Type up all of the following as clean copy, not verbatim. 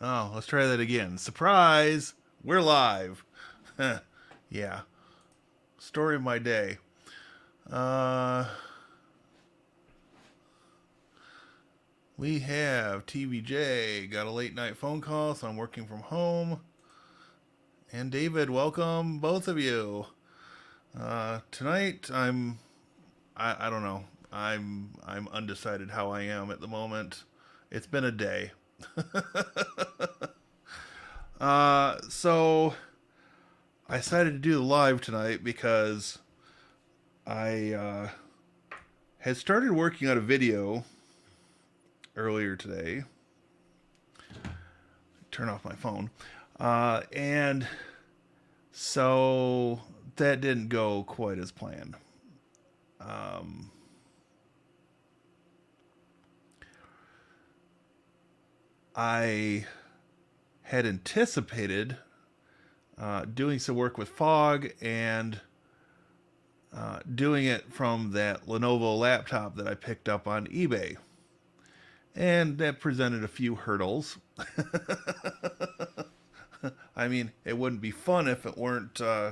Oh, let's try that again. Surprise! We're live. Yeah. Story of my day. Uh, we have TVJ got a late night phone call, so I'm working from home. And David, welcome both of you. Tonight I don't know. I'm undecided how I am at the moment. It's been a day. So I decided to do the live tonight because I had started working on a video earlier today. Turn off my phone. And so that didn't go quite as planned. Um, I had anticipated doing some work with fog and doing it from that Lenovo laptop that I picked up on eBay. And that presented a few hurdles. I mean, it wouldn't be fun if it weren't uh,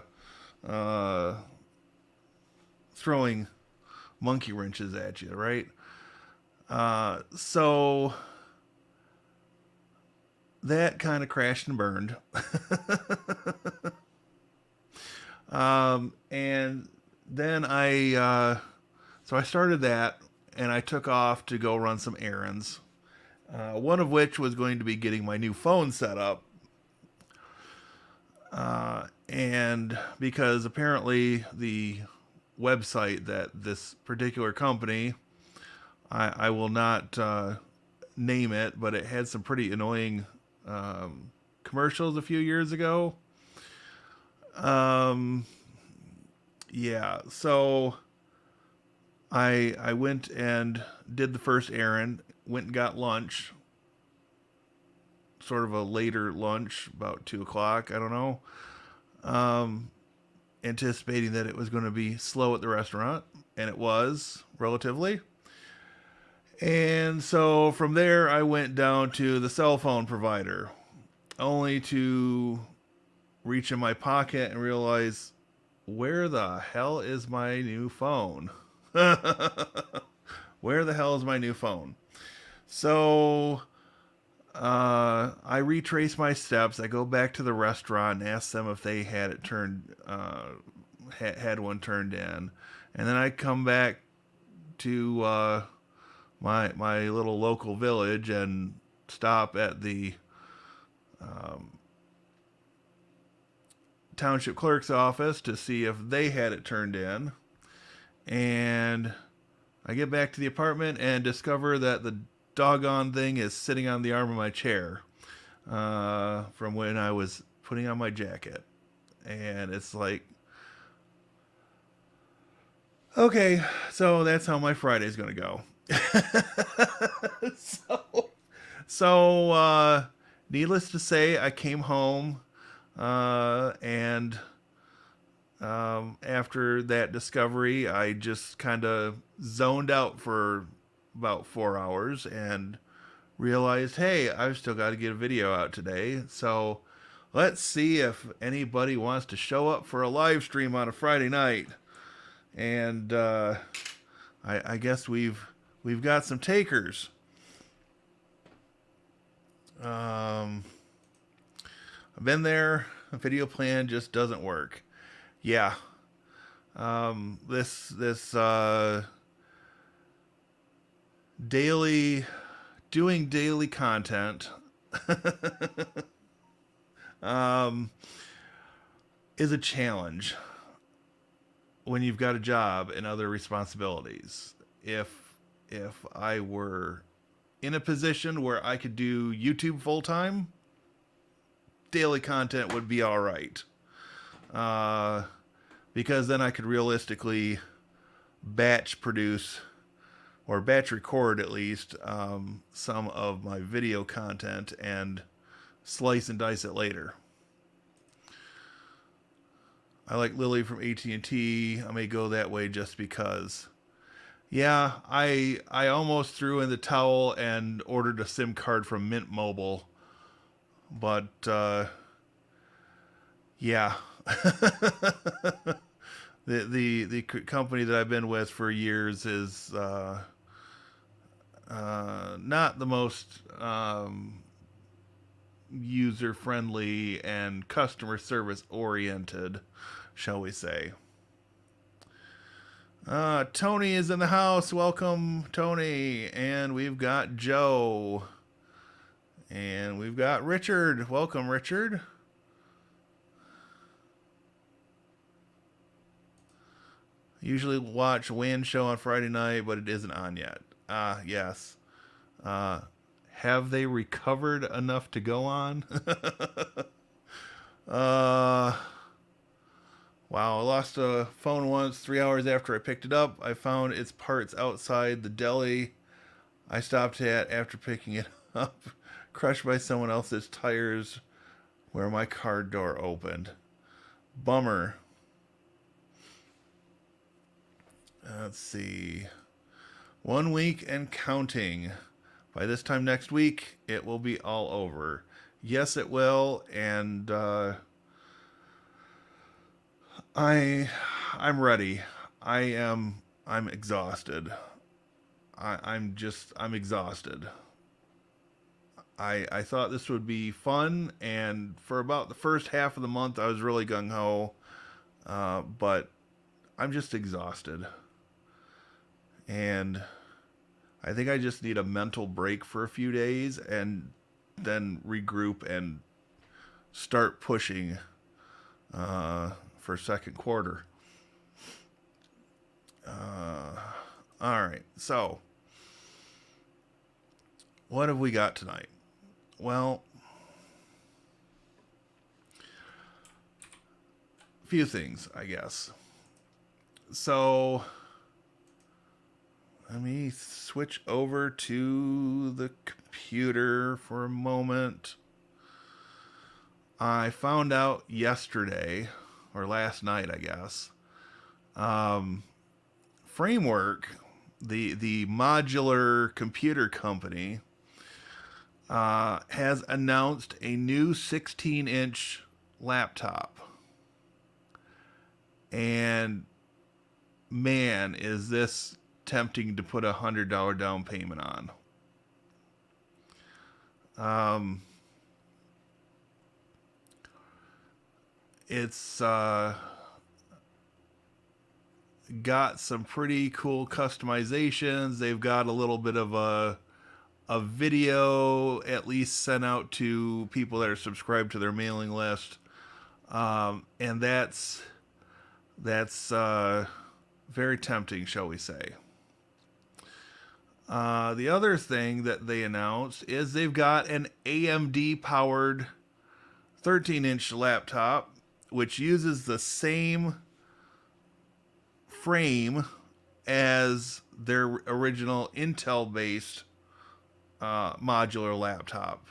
throwing monkey wrenches at you, right? So that kind of crashed and burned. And then so I started that and I took off to go run some errands. One of which was going to be getting my new phone set up. And because apparently the website that this particular company, I will not name it, but it had some pretty annoying commercials a few years ago. Um, yeah, so I went and did the first errand, went and got lunch, sort of a later lunch, about 2 o'clock. I don't know. Um, Anticipating that it was going to be slow at the restaurant, and it was relatively. And so from there, I went down to the cell phone provider, only to reach in my pocket and realize, where the hell is my new phone? Where the hell is my new phone? So I retrace my steps. I go back to the restaurant and ask them if they had it turned, had one turned in, and then I come back to my little local village and stop at the township clerk's office to see if they had it turned in. And I get back to the apartment and discover that the doggone thing is sitting on the arm of my chair from when I was putting on my jacket. And it's like, okay, so that's how my Friday's going to go. so, so, needless to say, I came home and after that discovery, I just kind of zoned out for about 4 hours and realized, hey, I've still got to get a video out today. So let's see if anybody wants to show up for a live stream on a Friday night. And I guess we've got some takers. I've been there. A video plan just doesn't work. Yeah. This daily doing daily content um, is a challenge when you've got a job and other responsibilities. If I were in a position where I could do YouTube full time, daily content would be all right. Because then I could realistically batch produce or batch record at least some of my video content and slice and dice it later. I like Lily from AT&T. I may go that way just because. Yeah, I almost threw in the towel and ordered a SIM card from Mint Mobile But yeah, the company that I've been with for years is not the most user friendly and customer service oriented, shall we say. Tony is in the house. Welcome, Tony. And we've got Joe. And we've got Richard. Welcome, Richard. Usually watch Wayne's show on Friday night, but it isn't on yet. Yes. Uh, have they recovered enough to go on? uh, wow, I lost a phone once. 3 hours after I picked it up, I found its parts outside the deli I stopped at after picking it up, crushed by someone else's tires where my car door opened. Bummer. Let's see. 1 week and counting. By this time next week, it will be all over. Yes, it will, and I'm ready. I'm exhausted. I'm exhausted. I thought this would be fun, and for about the first half of the month, I was really gung ho, but I'm just exhausted, and I think I just need a mental break for a few days, and then regroup and start pushing for second quarter. All right, so what have we got tonight? Well, a few things, I guess. So let me switch over to the computer for a moment. I found out yesterday, or last night, I guess, Framework, the modular computer company, has announced a new 16-inch laptop. And man, is this tempting to put $100 down payment on. It's got some pretty cool customizations. They've got a little bit of a video at least sent out to people that are subscribed to their mailing list, and that's very tempting, shall we say. The other thing that they announced is they've got an AMD powered 13-inch laptop, which uses the same frame as their original Intel based modular laptop.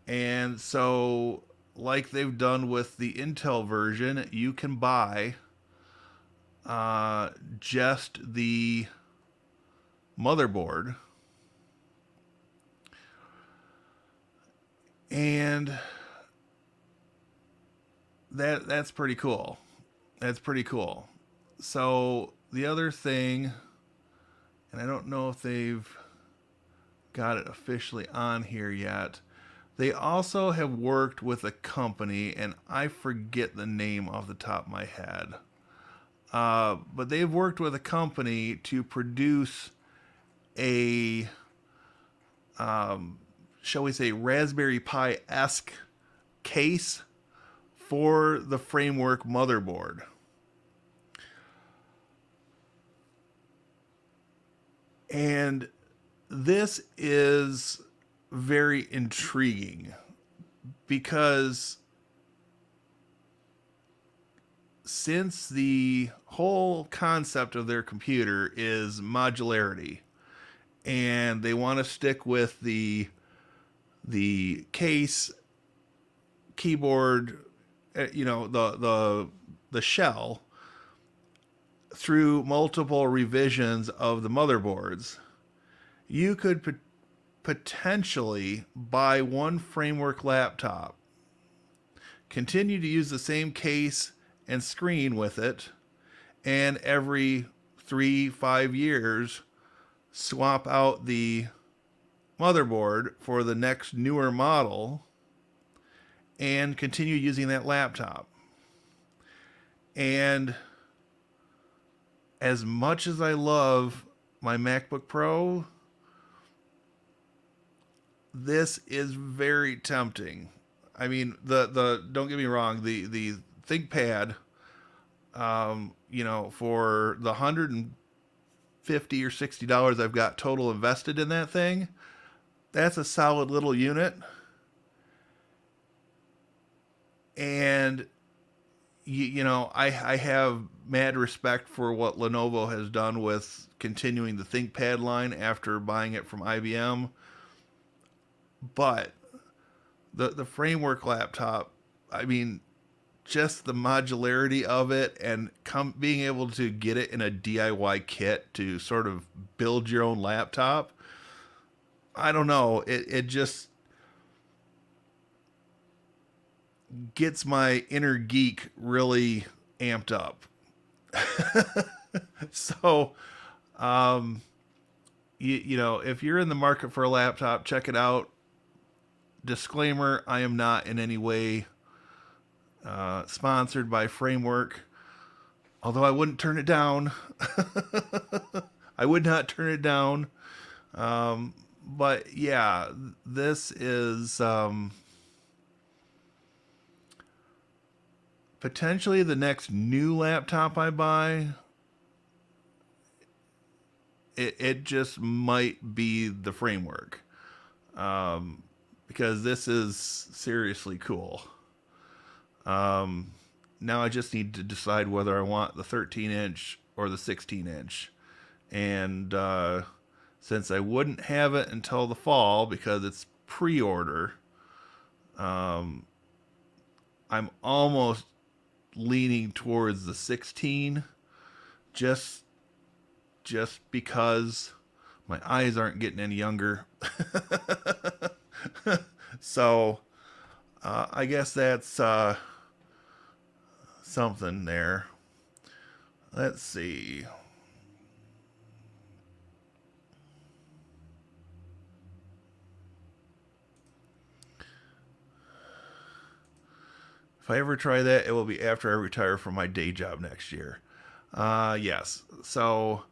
And so, like they've done with the Intel version, you can buy just the motherboard, and that's pretty cool. That's pretty cool. So the other thing, and I don't know if they've got it officially on here yet, they also have worked with a company, and I forget the name off the top of my head. But they've worked with a company to produce a, shall we say, Raspberry Pi-esque case for the Framework motherboard. And this is very intriguing because since the whole concept of their computer is modularity, and they want to stick with the case, keyboard, the shell through multiple revisions of the motherboards, you could potentially buy one framework laptop, continue to use the same case and screen with it, and every 3-5 years swap out the motherboard for the next newer model and continue using that laptop. And as much as I love my MacBook Pro, this is very tempting. I mean, the don't get me wrong, the ThinkPad, for the $150 or $60 I've got total invested in that thing, that's a solid little unit. And I have mad respect for what Lenovo has done with continuing the ThinkPad line after buying it from IBM. But the framework laptop, I mean, just the modularity of it and being able to get it in a DIY kit to sort of build your own laptop, I don't know, it just gets my inner geek really amped up. So, if you're in the market for a laptop, check it out. Disclaimer, I am not in any way sponsored by Framework, although I wouldn't turn it down. I would not turn it down. But yeah, this is potentially the next new laptop I buy. It just might be the Framework. Because this is seriously cool. Now I just need to decide whether I want the 13-inch or the 16-inch. And since I wouldn't have it until the fall because it's pre-order, I'm almost leaning towards the 16, just because my eyes aren't getting any younger. So I guess that's something there. Let's see. If I ever try that, it will be after I retire from my day job next year. Yes. So,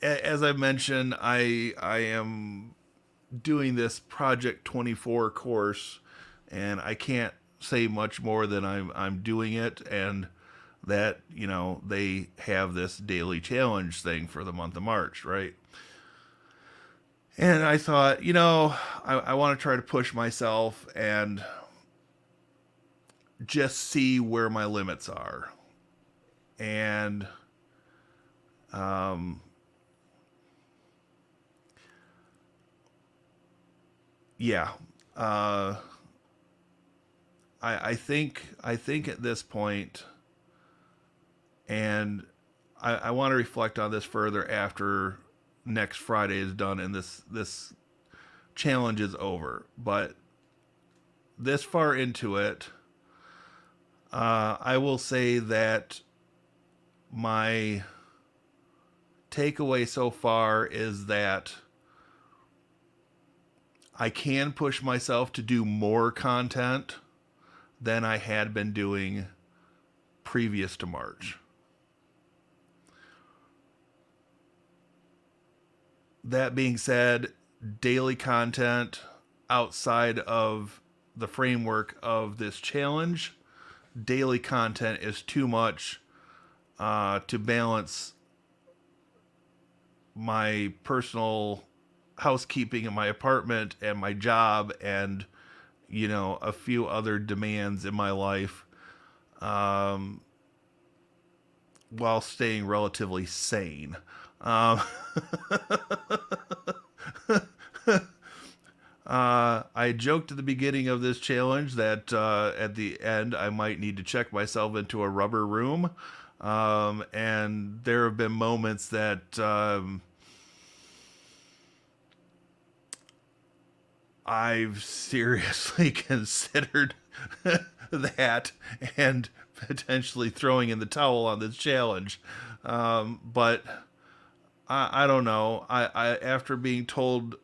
as I mentioned, I am doing this Project 24 course, and I can't say much more than I'm doing it, and that they have this daily challenge thing for the month of March, right? And I thought, I want to try to push myself and just see where my limits are. And yeah, I think at this point, and I want to reflect on this further after next Friday is done and this challenge is over. But this far into it, I will say that my takeaway so far is that I can push myself to do more content than I had been doing previous to March. That being said, daily content outside of the framework of this challenge, daily content is too much to balance my personal housekeeping in my apartment and my job and a few other demands in my life, while staying relatively sane. I joked at the beginning of this challenge that at the end I might need to check myself into a rubber room, and there have been moments that I've seriously considered that and potentially throwing in the towel on this challenge. But I don't know. I after being told,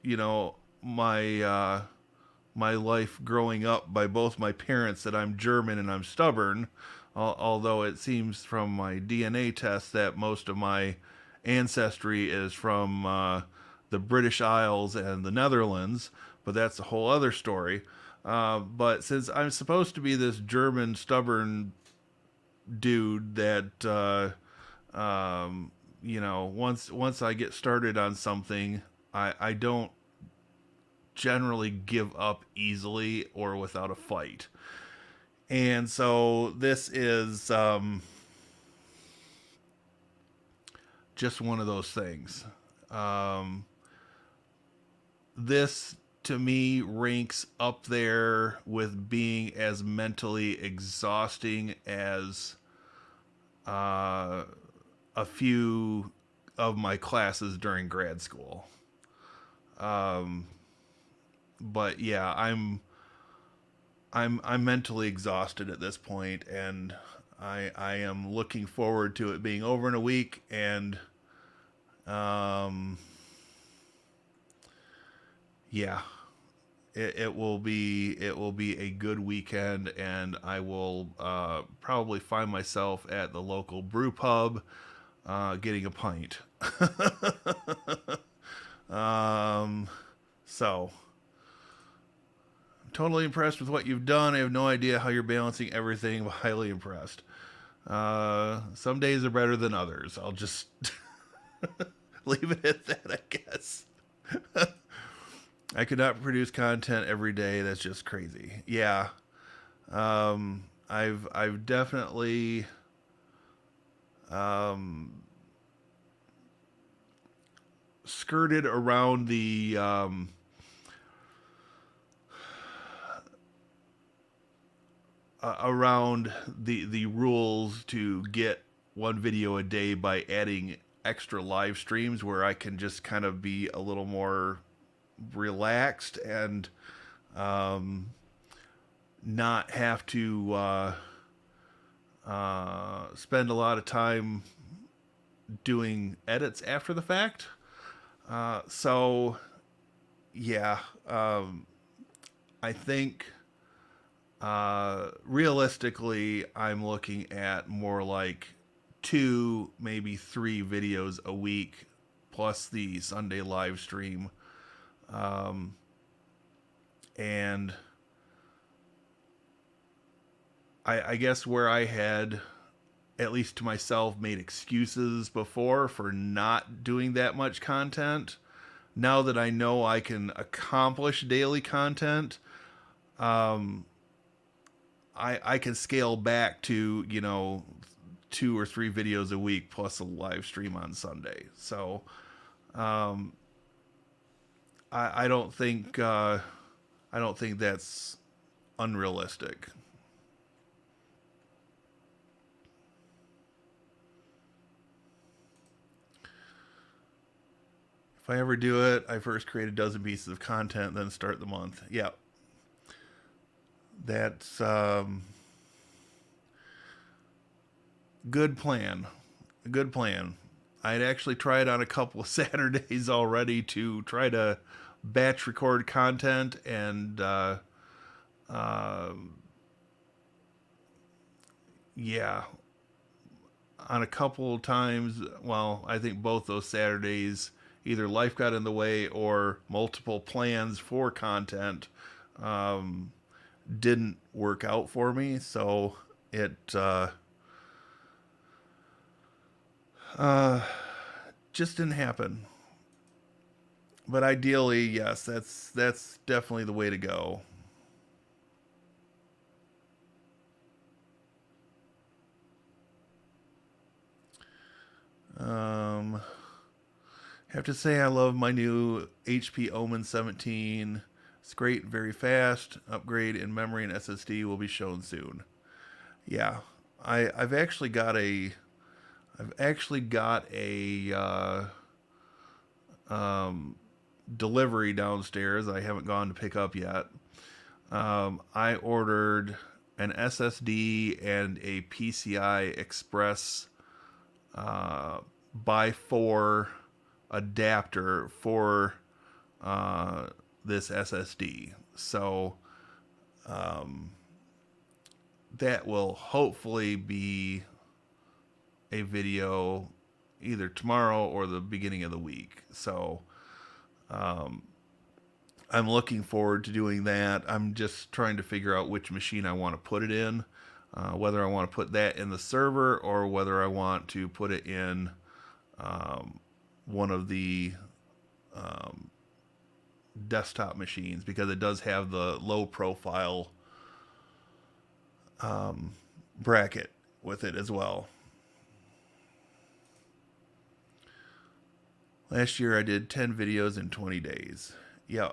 my life growing up by both my parents that I'm German and I'm stubborn, although it seems from my DNA test that most of my ancestry is from the British Isles and the Netherlands, but that's a whole other story. But since I'm supposed to be this German stubborn dude that once I get started on something, I don't generally give up easily or without a fight. And so this is just one of those things. Um, this to me ranks up there with being as mentally exhausting as uh, a few of my classes during grad school. Um, but yeah, I'm mentally exhausted at this point, and I am looking forward to it being over in a week, and um, yeah, it will be a good weekend, and I will probably find myself at the local brew pub getting a pint. um, so totally impressed with what you've done. I have no idea how you're balancing everything, but highly impressed. Some days are better than others. I'll just leave it at that, I guess. I could not produce content every day. That's just crazy. Yeah. I've definitely um, skirted around the rules to get one video a day by adding extra live streams where I can just kind of be a little more relaxed and um, not have to spend a lot of time doing edits after the fact. So yeah, I think realistically, I'm looking at more like two, maybe three videos a week, plus the Sunday live stream. Um, and I guess where I had, at least to myself, made excuses before for not doing that much content, now that I know I can accomplish daily content, um, I can scale back to, 2 or 3 videos a week plus a live stream on Sunday. So um, I don't think that's unrealistic. If I ever do it, I first create a dozen pieces of content, then start the month. Yeah, that's good plan. Good plan. I'd actually tried on a couple of Saturdays already to try to batch record content, and uh, yeah, on a couple of times, well, I think both those Saturdays, either life got in the way or multiple plans for content um, didn't work out for me. So it uh, just didn't happen. But ideally, yes, that's definitely the way to go. Um, have to say I love my new HP Omen 17. It's great, very fast. Upgrade in memory and SSD will be shown soon. Yeah, I've actually got a delivery downstairs I haven't gone to pick up yet. I ordered an SSD and a PCI Express by 4 adapter for this SSD. So that will hopefully be a video either tomorrow or the beginning of the week. So I'm looking forward to doing that. I'm just trying to figure out which machine I want to put it in, whether I want to put that in the server or whether I want to put it in one of the desktop machines, because it does have the low profile bracket with it as well. Last year I did 10 videos in 20 days. Yeah.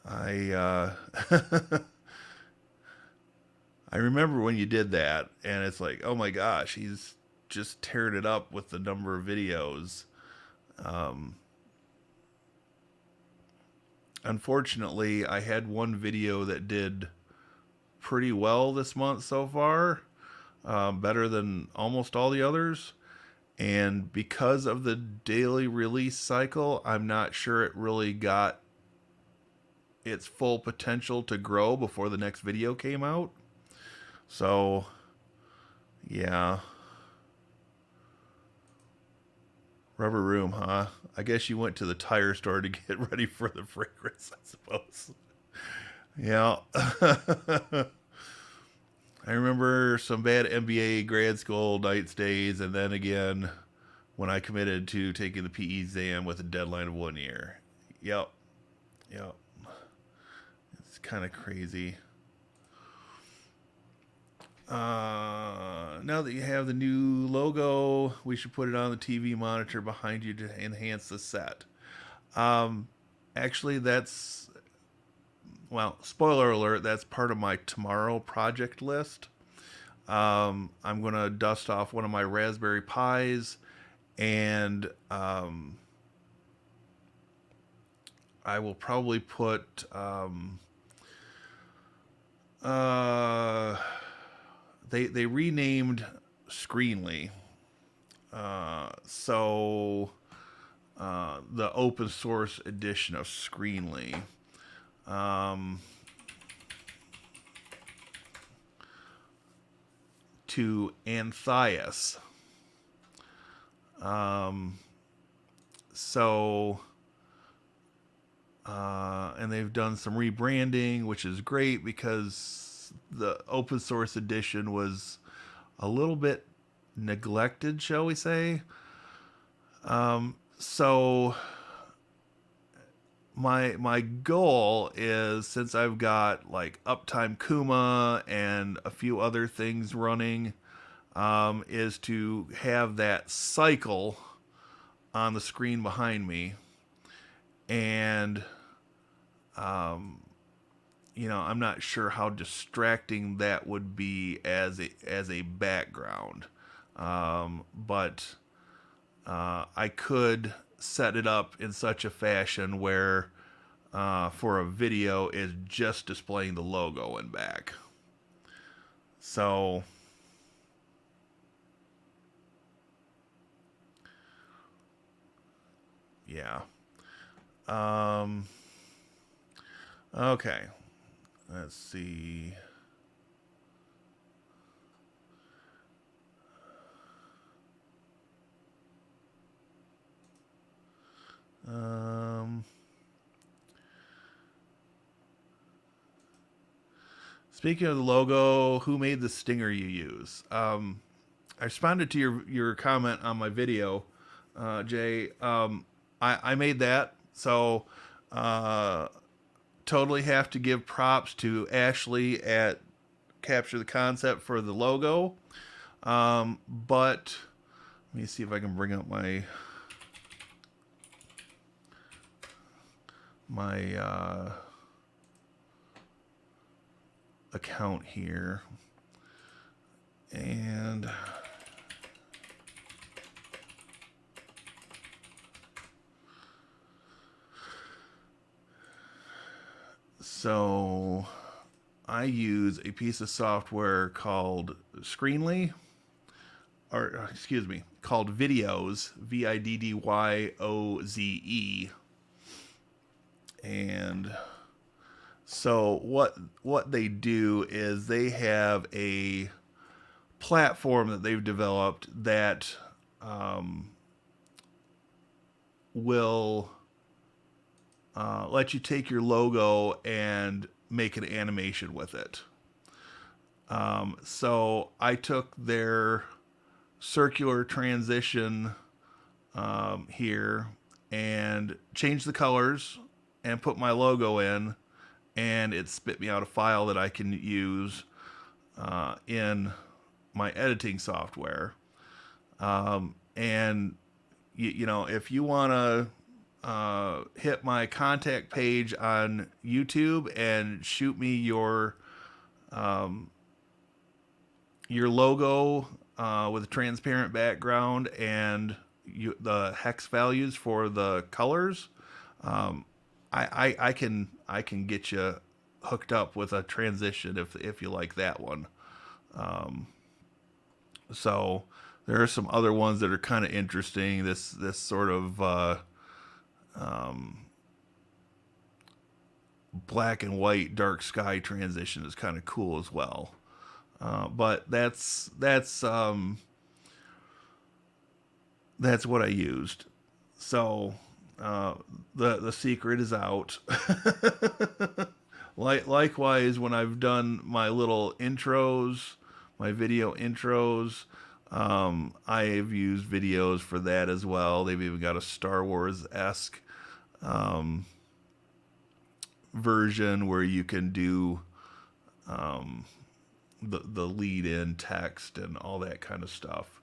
I I remember when you did that, and it's like, oh my gosh, he's just tearing it up with the number of videos. Unfortunately, I had one video that did pretty well this month so far, better than almost all the others. And because of the daily release cycle, I'm not sure it really got its full potential to grow before the next video came out. So, yeah. Rubber room, huh? I guess you went to the tire store to get ready for the fragrance, I suppose. Yeah. I remember some bad MBA grad school night stays, and then again when I committed to taking the PE exam with a deadline of 1 year. Yep. Yep. It's kind of crazy. Now that you have the new logo, we should put it on the TV monitor behind you to enhance the set. Actually, that's, well, spoiler alert, that's part of my tomorrow project list. I'm going to dust off one of my Raspberry Pis, and I will probably put they renamed Screenly, so the open source edition of Screenly, to Anthias. And they've done some rebranding, which is great because the open source edition was a little bit neglected, shall we say. So my goal is, since I've got like Uptime Kuma and a few other things running, is to have that cycle on the screen behind me. And I'm not sure how distracting that would be as a background, but I could set it up in such a fashion where for a video is just displaying the logo and back. So yeah. Okay. Let's see. Speaking of the logo, who made the stinger you use? I responded to your comment on my video, Jay. I made that, so totally have to give props to Ashley at Capture the Concept for the logo. But let me see if I can bring up my account here, and So I use a piece of software called Screenly, or excuse me, called Videos, Viddyoze. And so what they do is they have a platform that they've developed that will let you take your logo and make an animation with it. So I took their circular transition here and changed the colors and put my logo in, and it spit me out a file that I can use in my editing software. And you know, if you want to hit my contact page on YouTube and shoot me your logo with a transparent background and the hex values for the colors, I can get you hooked up with a transition if you like that one. So there are some other ones that are kind of interesting. This sort of black and white dark sky transition is kind of cool as well. But that's what I used. So the secret is out. Likewise, when I've done my little intros, my video intros, I've used videos for that as well. They've even got a Star Wars-esque version where you can do the lead-in text and all that kind of stuff.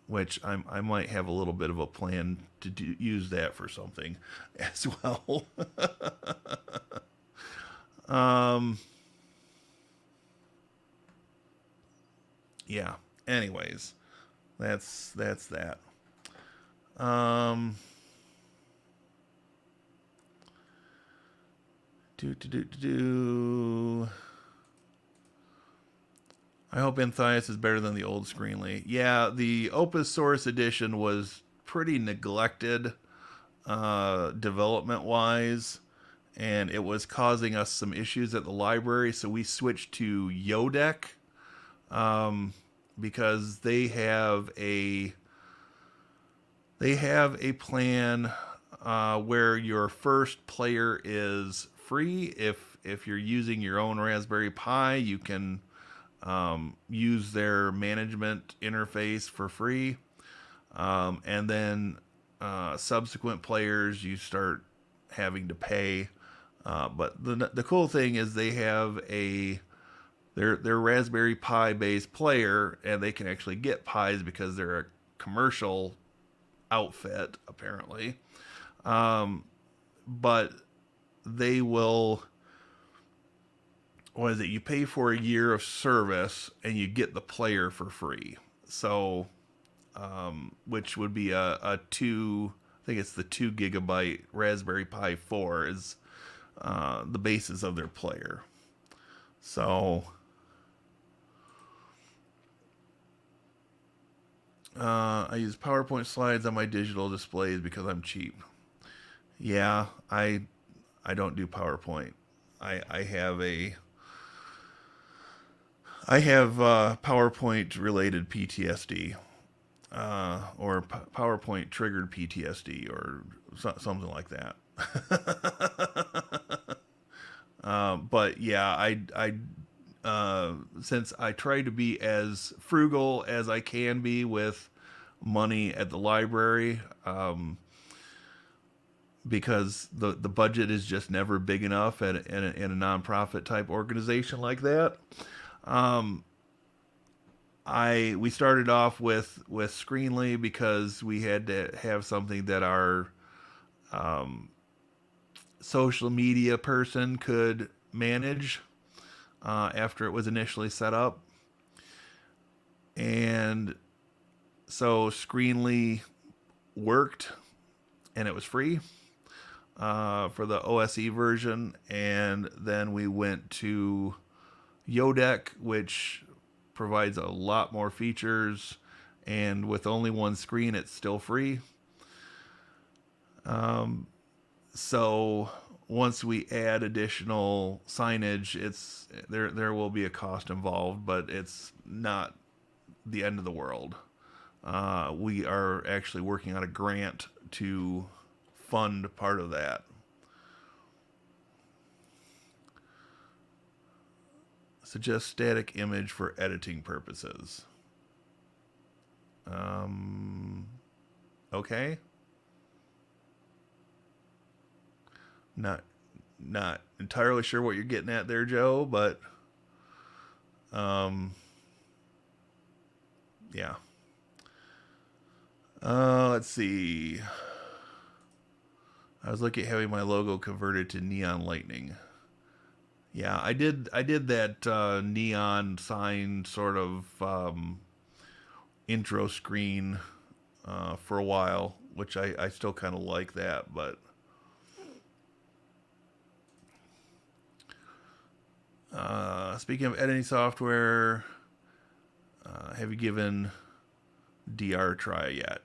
Which I might have a little bit of a plan to use that for something as well. Yeah. Anyways, that's that. Do. I hope Enthias is better than the old Screenly. Yeah, the Opus Source edition was pretty neglected development-wise, and it was causing us some issues at the library, so we switched to Yodeck because they have a plan where your first player is free. If you're using your own Raspberry Pi, you can use their management interface for free. And then subsequent players, you start having to pay. But the cool thing is they have their Raspberry Pi based player, and they can actually get Pis because they're a commercial outfit, apparently. But they will, what is it? You pay for a year of service and you get the player for free. So, which would be I think it's the 2 gigabyte Raspberry Pi 4 is the basis of their player. So, I use PowerPoint slides on my digital displays because I'm cheap. Yeah, I don't do PowerPoint. I have PowerPoint related PTSD, or PowerPoint triggered PTSD, or something like that. But yeah, I since I try to be as frugal as I can be with money at the library, because the budget is just never big enough in a nonprofit type organization like that. We started off with Screenly because we had to have something that our social media person could manage after it was initially set up. And so Screenly worked, and it was free. for the OSE version, and then we went to Yodec, which provides a lot more features, and with only one screen, it's still free. So once we add additional signage, it's there will be a cost involved, but it's not the end of the world. We are actually working on a grant to fund part of that. Suggest static image for editing purposes. Okay. Not entirely sure what you're getting at there, Joe, but yeah. Let's see. I was looking at having my logo converted to neon lightning. Yeah, I did that neon sign sort of intro screen for a while, which I still kind of like that, but speaking of editing software, have you given DR a try yet?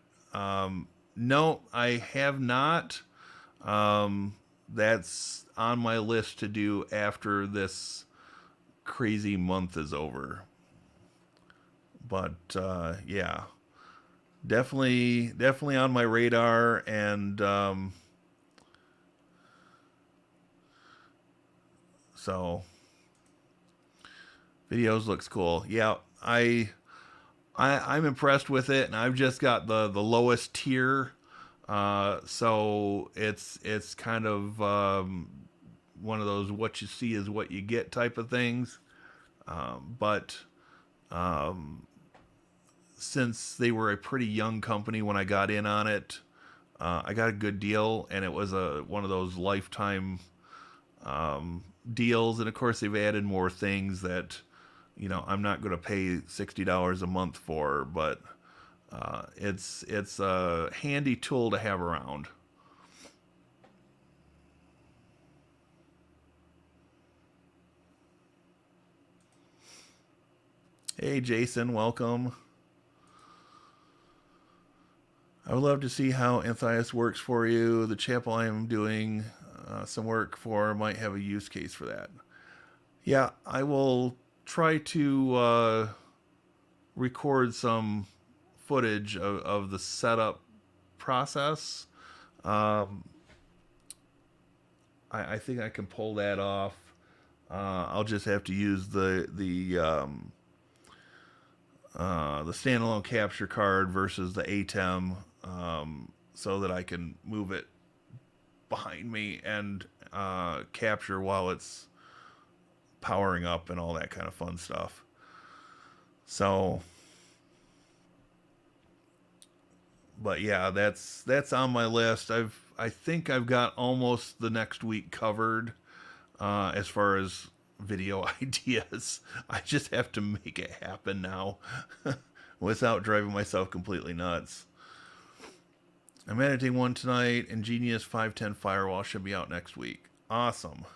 No, I have not. That's on my list to do after this crazy month is over. But yeah, definitely on my radar, and so videos looks cool. Yeah, I'm impressed with it, and I've just got the lowest tier, so it's kind of one of those what you see is what you get type of things. But since they were a pretty young company when I got in on it, I got a good deal, and it was one of those lifetime deals. And of course, they've added more things that I'm not going to pay $60 a month for, but it's a handy tool to have around. Hey, Jason, welcome. I would love to see how Anthias works for you. The chapel I am doing some work for might have a use case for that. Yeah, I will try to record some footage of the setup process. I think I can pull that off. I'll just have to use the standalone capture card versus the ATEM, so that I can move it behind me and capture while it's powering up and all that kind of fun stuff. So, but yeah, that's on my list. I think I've got almost the next week covered as far as video ideas. I just have to make it happen now without driving myself completely nuts. I'm editing one tonight. Ingenious 510 Firewall should be out next week. Awesome.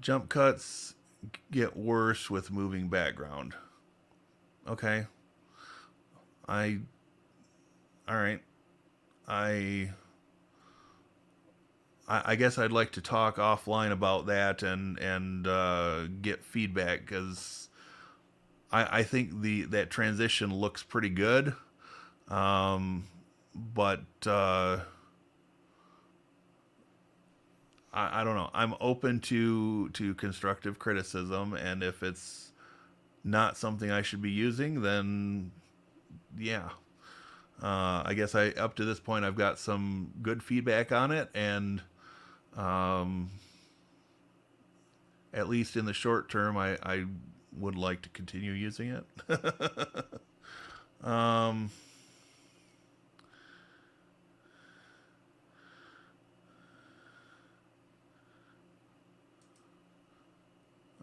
Jump cuts get worse with moving background. Okay. All right. I guess I'd like to talk offline about that and get feedback, because I think that transition looks pretty good. But I don't know. I'm open to constructive criticism, and if it's not something I should be using, then yeah. I guess up to this point I've got some good feedback on it, and at least in the short term, I would like to continue using it.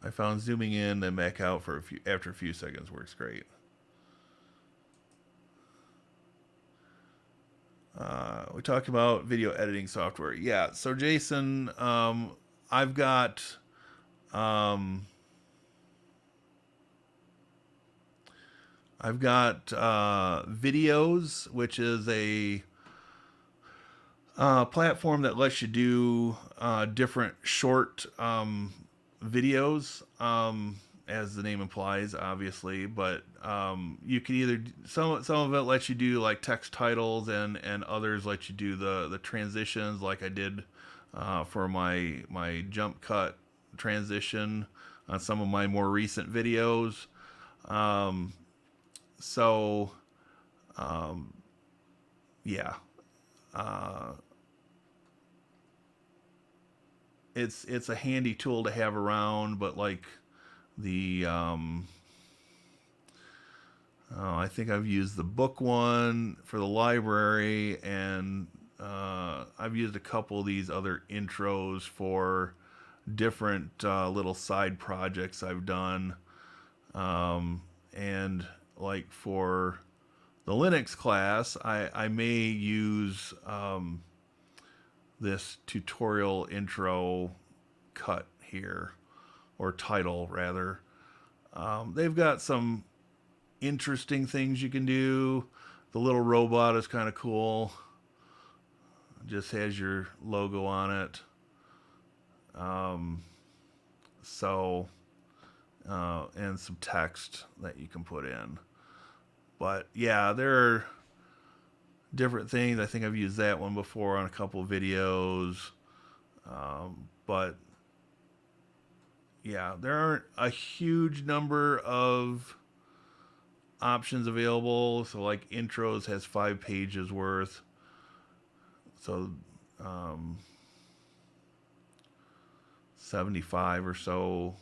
I found zooming in and back out after a few seconds works great. We talked about video editing software. Yeah. So Jason, I've got um, videos, which is a platform that lets you do different short videos, as the name implies, obviously. But you can either some of it lets you do like text titles, and others let you do the transitions, like I did for my jump cut transition on some of my more recent videos. Um, so yeah, uh, it's a handy tool to have around, but like the I think I've used the book one for the library, and I've used a couple of these other intros for different little side projects I've done. And like for the Linux class, I may use this tutorial intro cut here, or title rather. They've got some interesting things you can do. The little robot is kind of cool. Just has your logo on it. So, and some text that you can put in. But yeah, there are different things. I think I've used that one before on a couple of videos. But yeah, there aren't a huge number of options available. So like intros has 5 pages worth. So 75 or so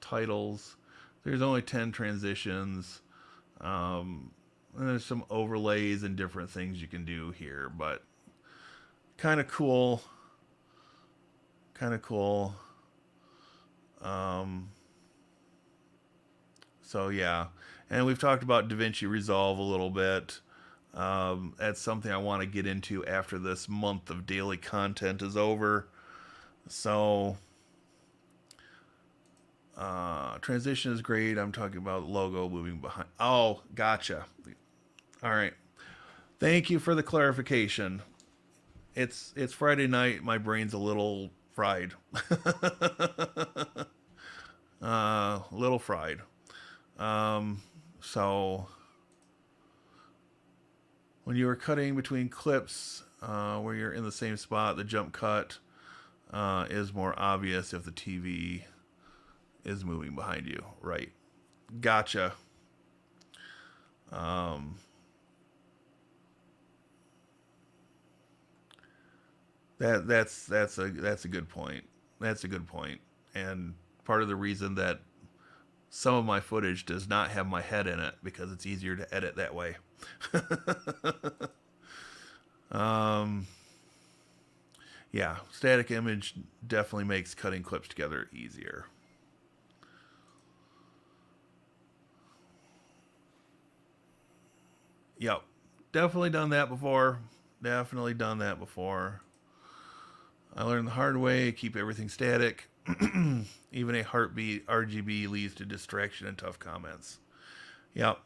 titles. There's only 10 transitions. And there's some overlays and different things you can do here, but kind of cool. Kind of cool. So yeah, and we've talked about DaVinci Resolve a little bit. That's something I want to get into after this month of daily content is over. So transition is great. I'm talking about logo moving behind. Oh, gotcha. All right. Thank you for the clarification. It's Friday night. My brain's a little fried. Little fried. So when you are cutting between clips where you're in the same spot, the jump cut is more obvious if the TV is moving behind you. Right. Gotcha. That's a good point. That's a good point. And part of the reason that some of my footage does not have my head in it, because it's easier to edit that way. Yeah, static image definitely makes cutting clips together easier. Yep, definitely done that before. Definitely done that before. I learned the hard way, keep everything static. Even a heartbeat RGB leads to distraction and tough comments. Yep.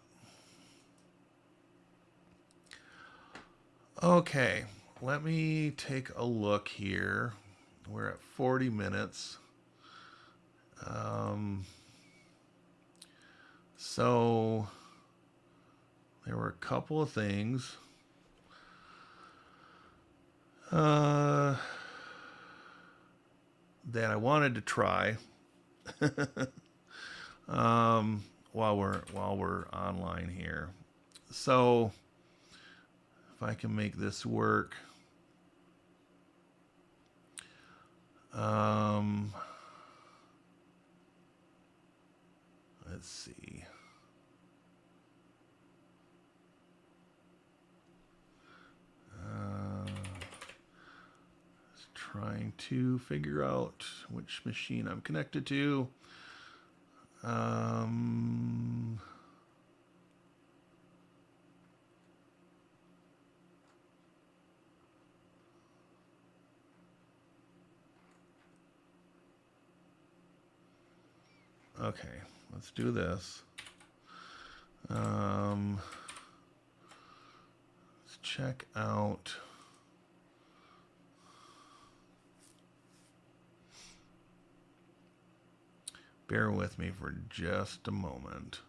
Okay, let me take a look here. We're at 40 minutes. So there were a couple of things. That I wanted to try while we're online here. So if I can make this work, let's see. Trying to figure out which machine I'm connected to. Okay, let's do this. Let's check out. Bear with me for just a moment.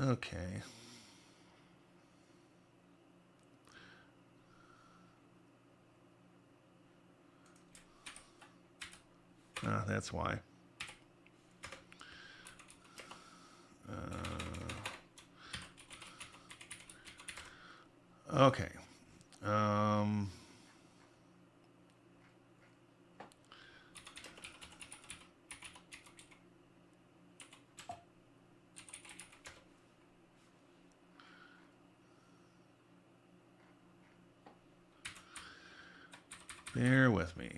Okay. That's why. Okay. Bear with me.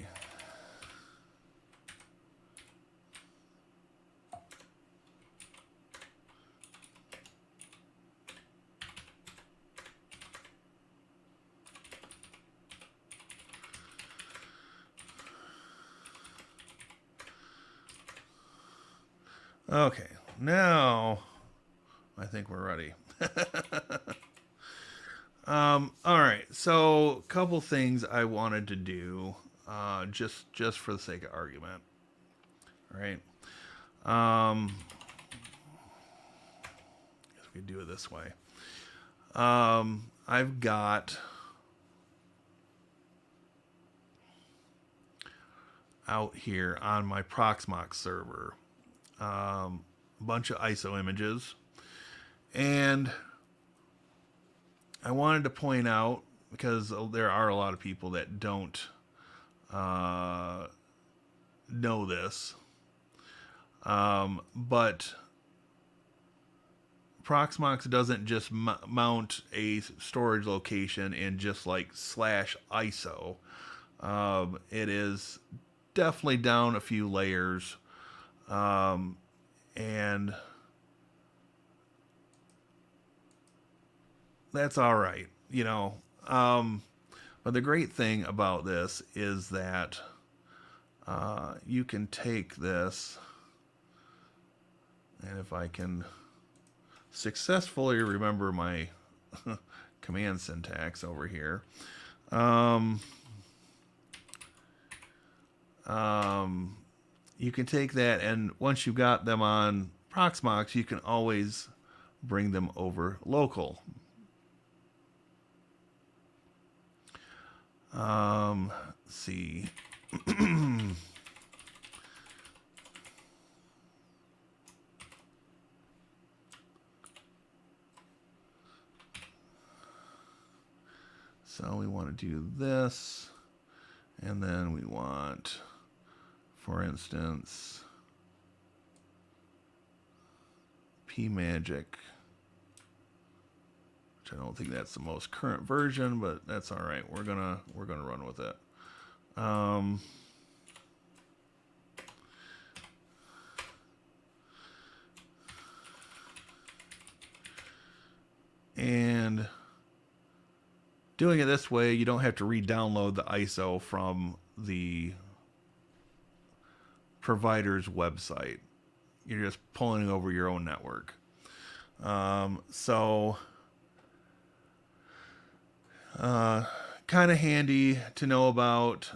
Okay, now I think we're ready. All right, so a couple things I wanted to do, just for the sake of argument. All right. Guess we do it this way. I've got out here on my Proxmox server a bunch of ISO images, and I wanted to point out, because there are a lot of people that don't know this, but Proxmox doesn't just mount a storage location in just like /ISO. It is definitely down a few layers, and that's all right, you know. But the great thing about this is that you can take this, and if I can successfully remember my command syntax over here, you can take that, and once you've got them on Proxmox, you can always bring them over local. Let's see. So we want to do this, and then we want, for instance, pmagic, which I don't think that's the most current version, but that's all right. We're gonna run with it. And doing it this way, you don't have to re-download the ISO from the provider's website. You're just pulling it over your own network. So kind of handy to know about.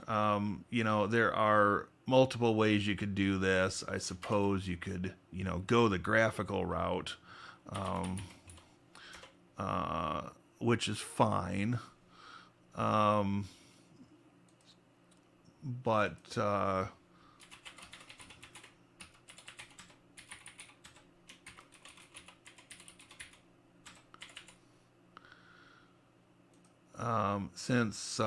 You know, there are multiple ways you could do this. I suppose you could, you know, go the graphical route, which is fine. But since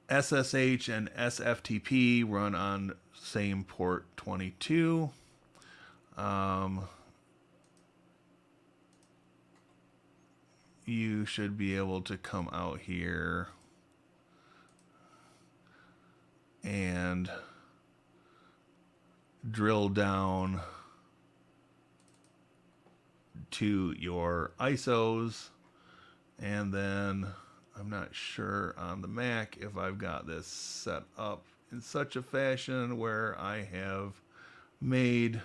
SSH and SFTP run on same port 22, you should be able to come out here and drill down to your ISOs. And then I'm not sure on the Mac if I've got this set up in such a fashion where I have made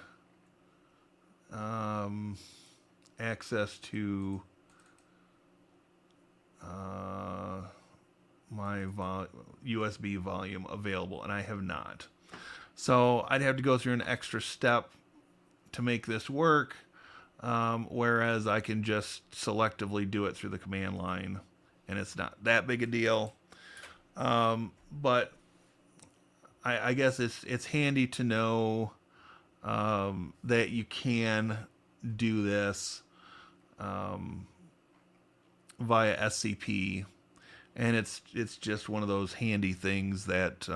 access to my USB volume available, and I have not. So I'd have to go through an extra step to make this work, whereas I can just selectively do it through the command line, and it's not that big a deal. But I guess it's handy to know that you can do this via SCP, and it's just one of those handy things that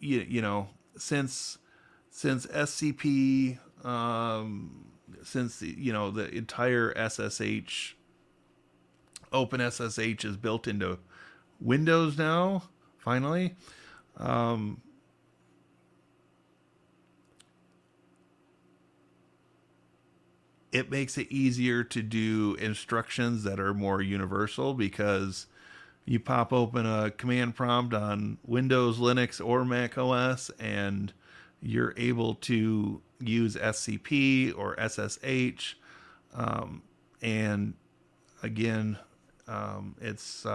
you know, since SCP, since the entire SSH, Open SSH is built into Windows now, finally. It makes it easier to do instructions that are more universal, because you pop open a command prompt on Windows, Linux, or Mac OS, and you're able to use SCP or SSH. And again, it's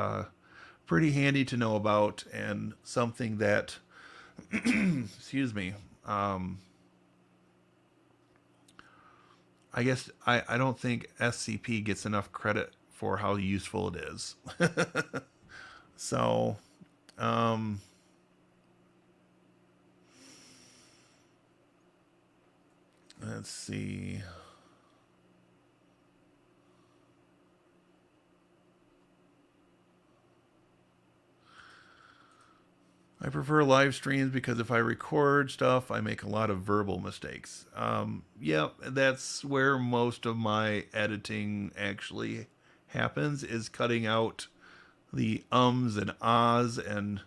pretty handy to know about, and something that, excuse me, I guess I don't think SCP gets enough credit for how useful it is. So, let's see. I prefer live streams because if I record stuff, I make a lot of verbal mistakes. Yeah, that's where most of my editing actually happens, is cutting out the ums and ahs and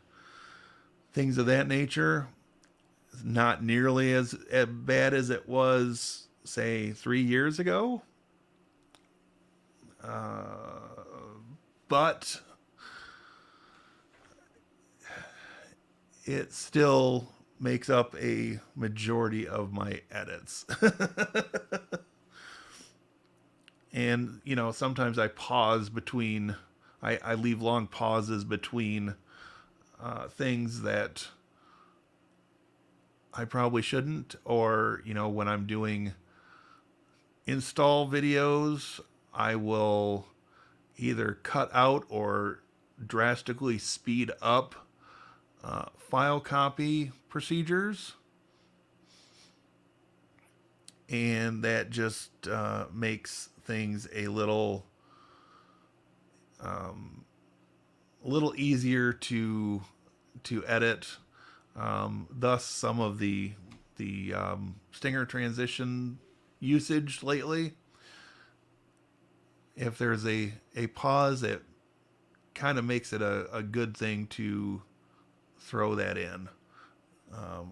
things of that nature. It's not nearly as bad as it was, say, 3 years ago. But it still makes up a majority of my edits. And, sometimes I pause between, I leave long pauses between things that I probably shouldn't. Or, when I'm doing install videos, I will either cut out or drastically speed up file copy procedures, and that just makes things a little easier to edit. Thus, some of the Stinger transition usage lately. If there's a pause, it kind of makes it a good thing to throw that in,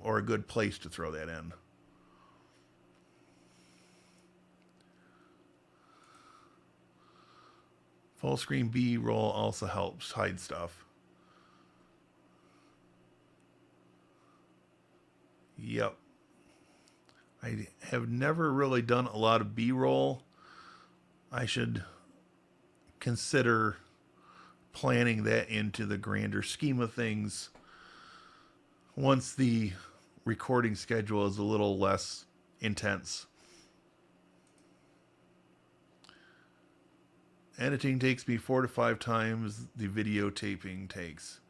or a good place to throw that in. Full screen B-roll also helps hide stuff. Yep. I have never really done a lot of B-roll. I should consider planning that into the grander scheme of things once the recording schedule is a little less intense. Editing takes me 4 to 5 times the videotaping takes.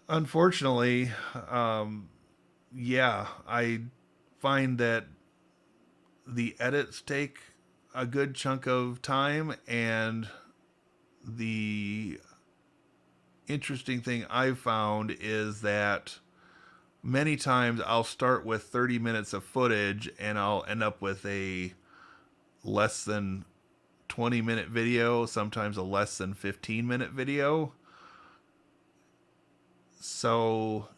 Unfortunately, yeah, I find that the edits take a good chunk of time, and the interesting thing I've found is that many times I'll start with 30 minutes of footage and I'll end up with a less than 20-minute video, sometimes a less than 15-minute video. So,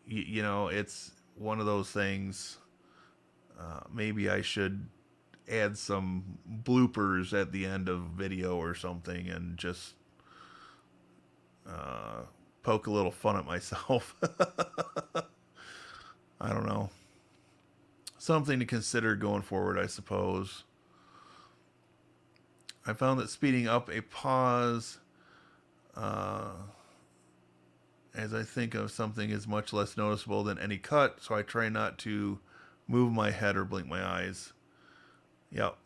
it's one of those things. Maybe I should add some bloopers at the end of video or something and just poke a little fun at myself. I don't know. Something to consider going forward, I suppose. I found that speeding up a pause as I think of something is much less noticeable than any cut, so I try not to move my head or blink my eyes. Yep.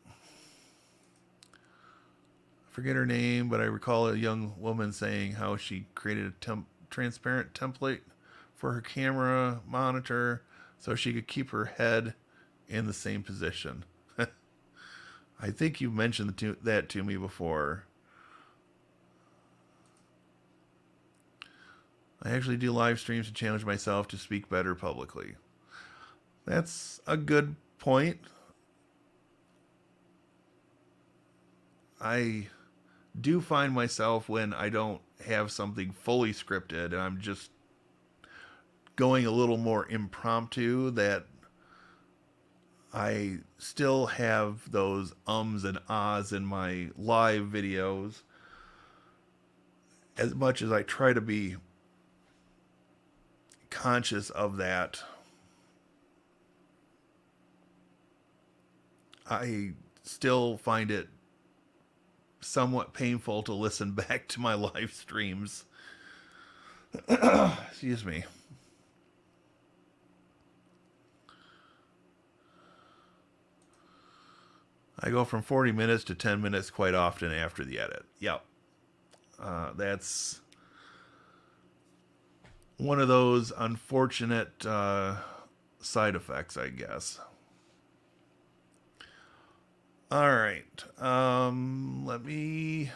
I forget her name, but I recall a young woman saying how she created a transparent template for her camera monitor so she could keep her head in the same position. I think you mentioned that to me before. I actually do live streams to challenge myself to speak better publicly. That's a good point. I do find myself when I don't have something fully scripted and I'm just going a little more impromptu that I still have those ums and ahs in my live videos. As much as I try to be conscious of that, I still find it somewhat painful to listen back to my live streams. Excuse me. I go from 40 minutes to 10 minutes quite often after the edit. Yep. That's one of those unfortunate side effects, I guess. All right. Let me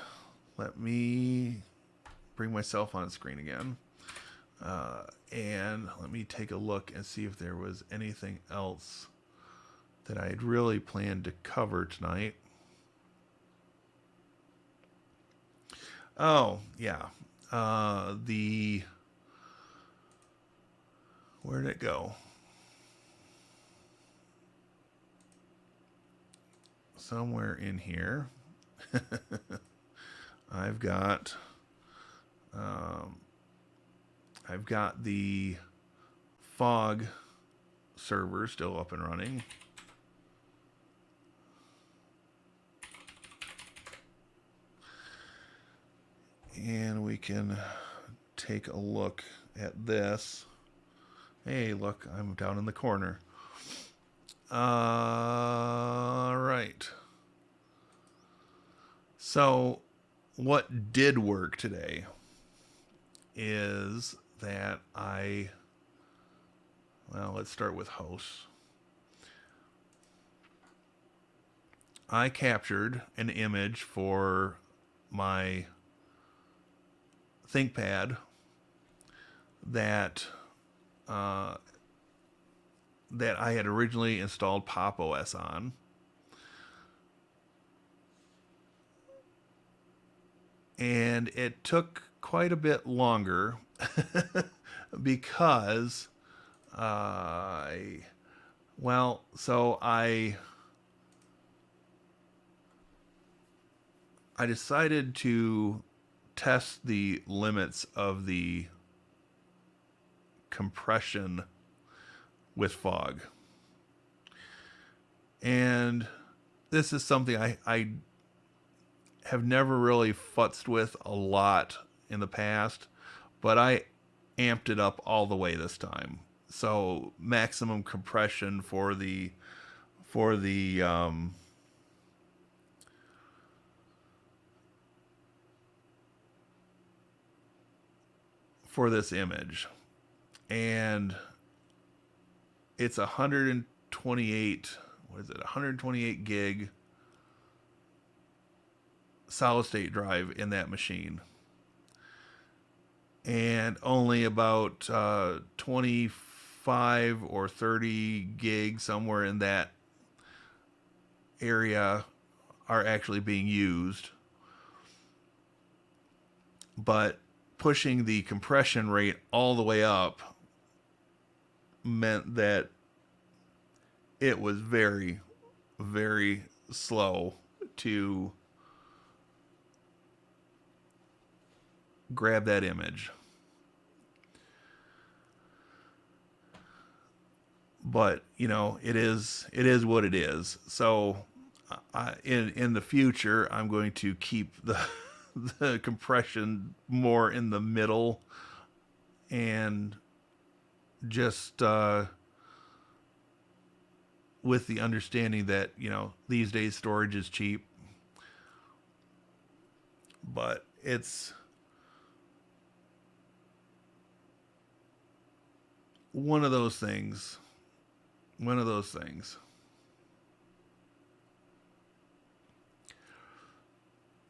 bring myself on screen again. And let me take a look and see if there was anything else that I had really planned to cover tonight. Oh, yeah. Where'd it go? Somewhere in here. I've got the fog server still up and running. And we can take a look at this. Hey, look, I'm down in the corner. Right. So, what did work today is that let's start with hosts. I captured an image for my ThinkPad that I had originally installed Pop! OS on. And it took quite a bit longer because I decided to test the limits of the compression with fog. And this is something I have never really futzed with a lot in the past, but I amped it up all the way this time. So maximum compression for this image. And it's 128 gig solid state drive in that machine. And only about 25 or 30 gigs, somewhere in that area, are actually being used. But pushing the compression rate all the way up meant that it was very, very slow to grab that image. But it is what it is. So in the future, I'm going to keep the the compression more in the middle, and just with the understanding that these days storage is cheap, but it's one of those things. One of those things.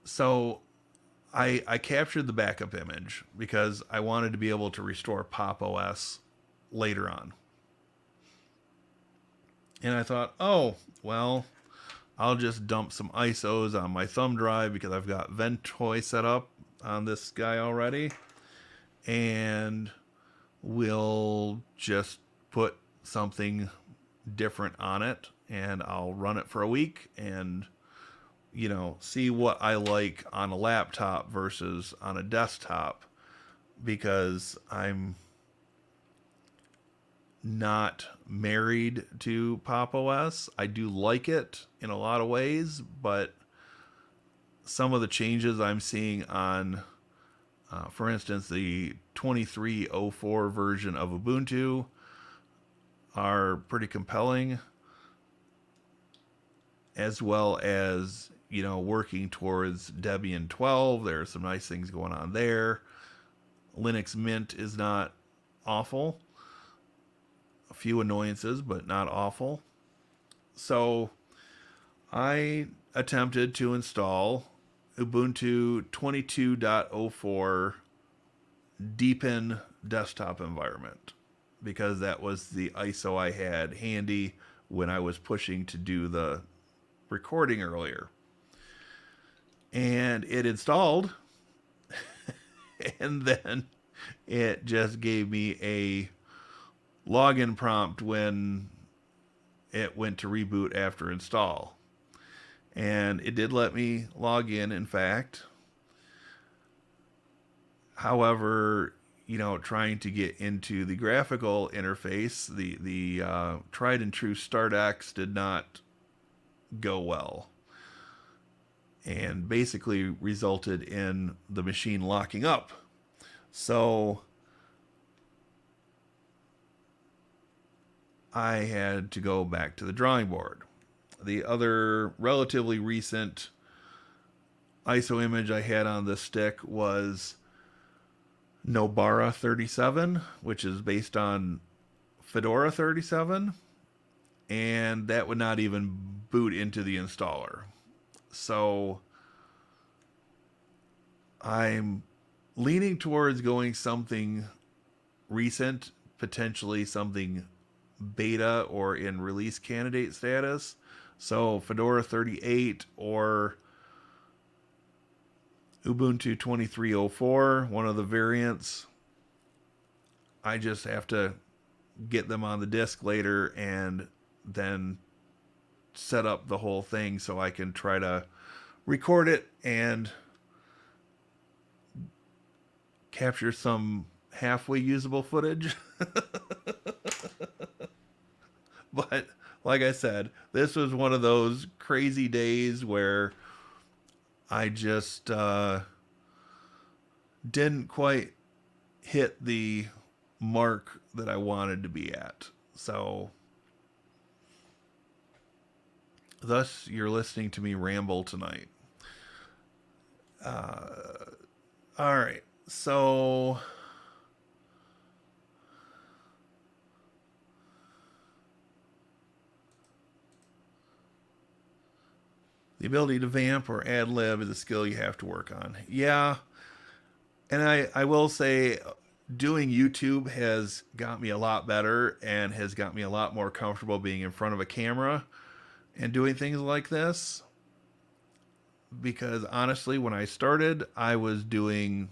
So I captured the backup image because I wanted to be able to restore Pop OS later on. And I thought, oh, well, I'll just dump some ISOs on my thumb drive because I've got Ventoy set up on this guy already. And we'll just put something different on it, and I'll run it for a week and see what I like on a laptop versus on a desktop, because I'm not married to Pop OS. I do like it in a lot of ways, but some of the changes I'm seeing on, for instance, the 23.04 version of Ubuntu are pretty compelling, as well as working towards Debian 12. There are some nice things going on there. Linux Mint is not awful. A few annoyances, but not awful. So I attempted to install Ubuntu 22.04 Deepin desktop environment, because that was the ISO I had handy when I was pushing to do the recording earlier. And it installed, and then it just gave me a login prompt when it went to reboot after install. And it did let me log in fact. However, trying to get into the graphical interface, the tried and true StartX did not go well, and basically resulted in the machine locking up. So I had to go back to the drawing board. The other relatively recent ISO image I had on this stick was Nobara 37, which is based on Fedora 37, and that would not even boot into the installer. So I'm leaning towards going something recent, potentially something beta or in release candidate status. So Fedora 38 or Ubuntu 23.04, one of the variants. I just have to get them on the disk later and then set up the whole thing so I can try to record it and capture some halfway usable footage. But like I said, this was one of those crazy days where I just didn't quite hit the mark that I wanted to be at. So thus, you're listening to me ramble tonight. All right. So the ability to vamp or ad lib is a skill you have to work on. Yeah. And I will say, doing YouTube has got me a lot better and has got me a lot more comfortable being in front of a camera and doing things like this. Because honestly, when I started, I was doing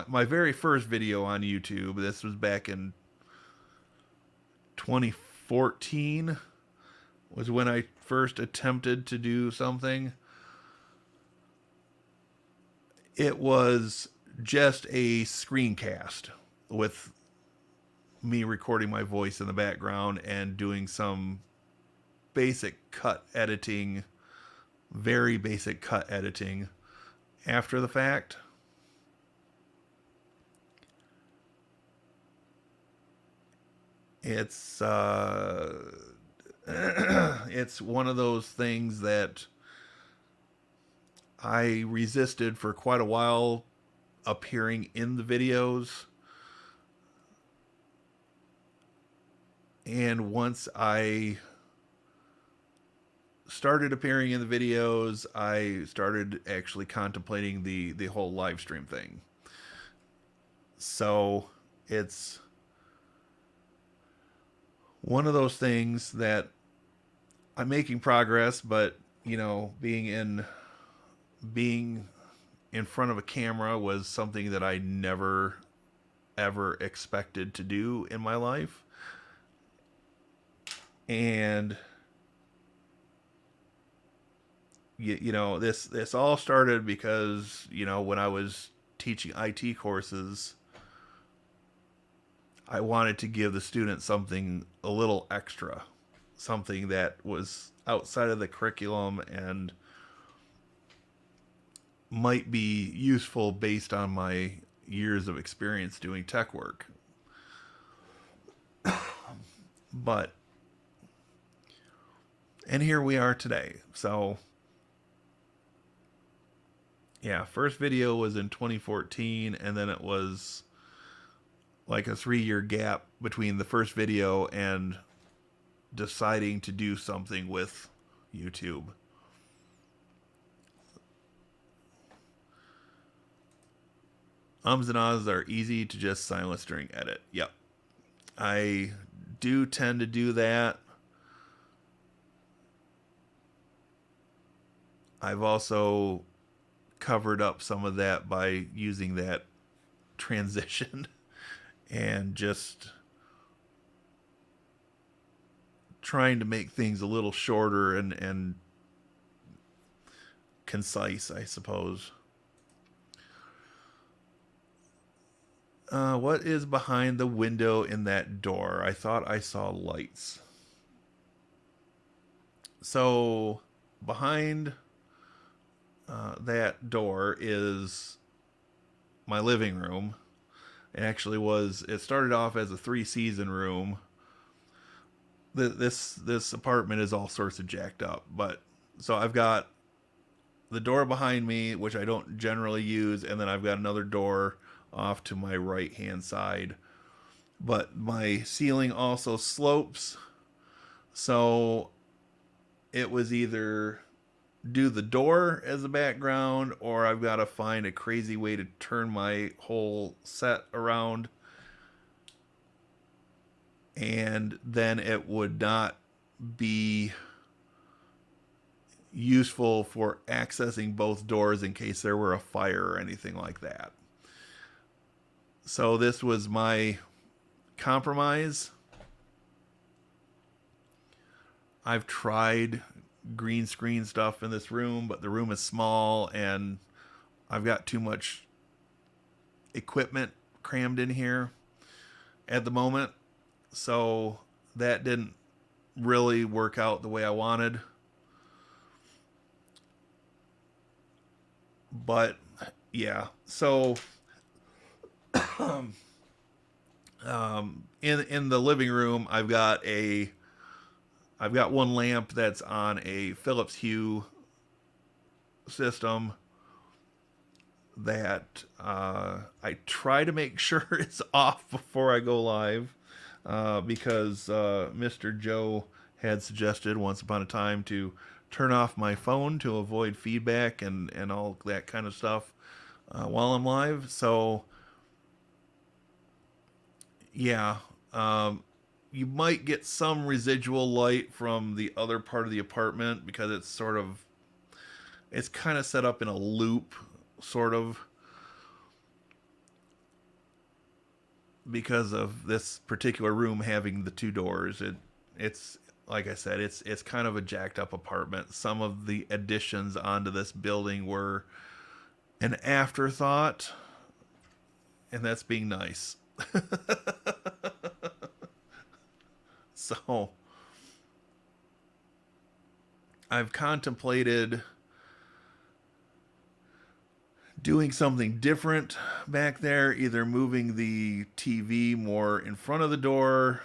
my very first video on YouTube. This was back in 2014 2014 was when I first attempted to do something. It was just a screencast with me recording my voice in the background and doing some basic cut editing, very basic cut editing after the fact. It's it's one of those things that I resisted for quite a while appearing in the videos. And once I started appearing in the videos, I started actually contemplating the whole live stream thing. So it's one of those things that I'm making progress, but you know, being in front of a camera was something that I never ever expected to do in my life. And you know, this all started because, you know, when I was teaching IT courses, I wanted to give the students something a little extra, something that was outside of the curriculum and might be useful based on my years of experience doing tech work. But, and here we are today. So, yeah, first video was in 2014, and then it was like a 3-year gap between the first video and deciding to do something with YouTube. Ums and ahs are easy to just silence during edit. Yep. I do tend to do that. I've also covered up some of that by using that transition and just trying to make things a little shorter and concise, I suppose. What is behind the window in that door? I thought I saw lights. So behind that door is my living room. It started off as a 3-season room. This apartment is all sorts of jacked up, but so I've got the door behind me, which I don't generally use, and then I've got another door off to my right hand side. But my ceiling also slopes, so it was either do the door as a background, or I've got to find a crazy way to turn my whole set around, and then it would not be useful for accessing both doors in case there were a fire or anything like that. So this was my compromise. I've tried green screen stuff in this room, but the room is small and I've got too much equipment crammed in here at the moment. So that didn't really work out the way I wanted. But yeah, so in the living room, I've got one lamp that's on a Philips Hue system that I try to make sure it's off before I go live, because Mr. Joe had suggested once upon a time to turn off my phone to avoid feedback and all that kind of stuff while I'm live. So yeah, you might get some residual light from the other part of the apartment because it's kind of set up in a loop, sort of, because of this particular room having the two doors. It's like I said, it's kind of a jacked up apartment. Some of the additions onto this building were an afterthought, and that's being nice. So I've contemplated doing something different back there, either moving the TV more in front of the door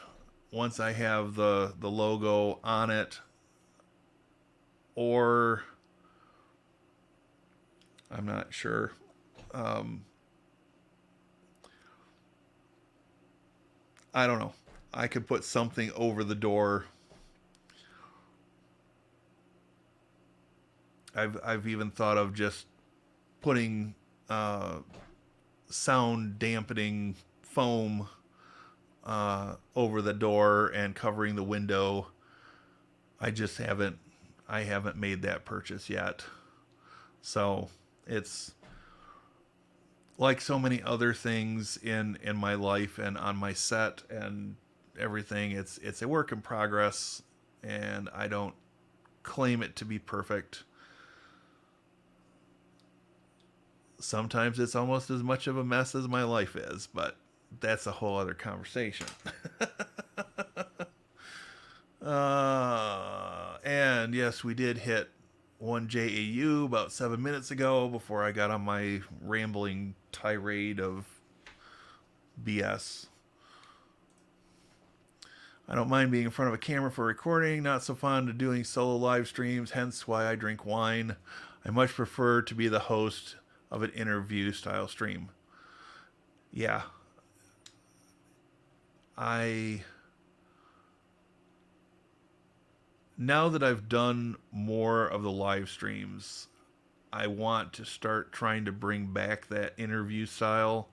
once I have the logo on it, or I'm not sure. Um, I don't know. I could put something over the door. I've even thought of just putting sound dampening foam over the door and covering the window. I just haven't made that purchase yet. So it's like so many other things in my life and on my set and everything. It's a work in progress, and I don't claim it to be perfect. Sometimes it's almost as much of a mess as my life is, but that's a whole other conversation. And yes, we did hit 1 JAU about 7 minutes ago before I got on my rambling tirade of BS. I don't mind being in front of a camera for recording, not so fond of doing solo live streams, hence why I drink wine. I much prefer to be the host of an interview style stream. Yeah. Now that I've done more of the live streams, I want to start trying to bring back that interview style.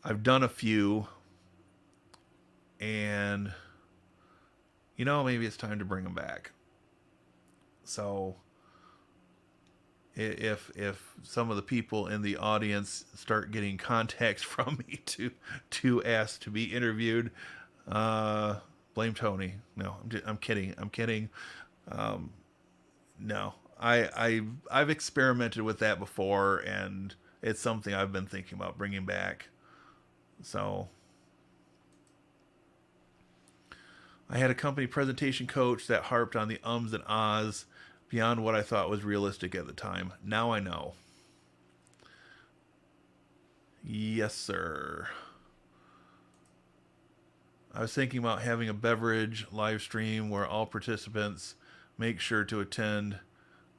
I've done a few, and maybe it's time to bring them back. So if some of the people in the audience start getting contacts from me to ask to be interviewed, blame Tony. No, I'm kidding. No, I've experimented with that before, and it's something I've been thinking about bringing back. So I had a company presentation coach that harped on the ums and ahs beyond what I thought was realistic at the time. Now I know. Yes, sir. I was thinking about having a beverage live stream where all participants make sure to attend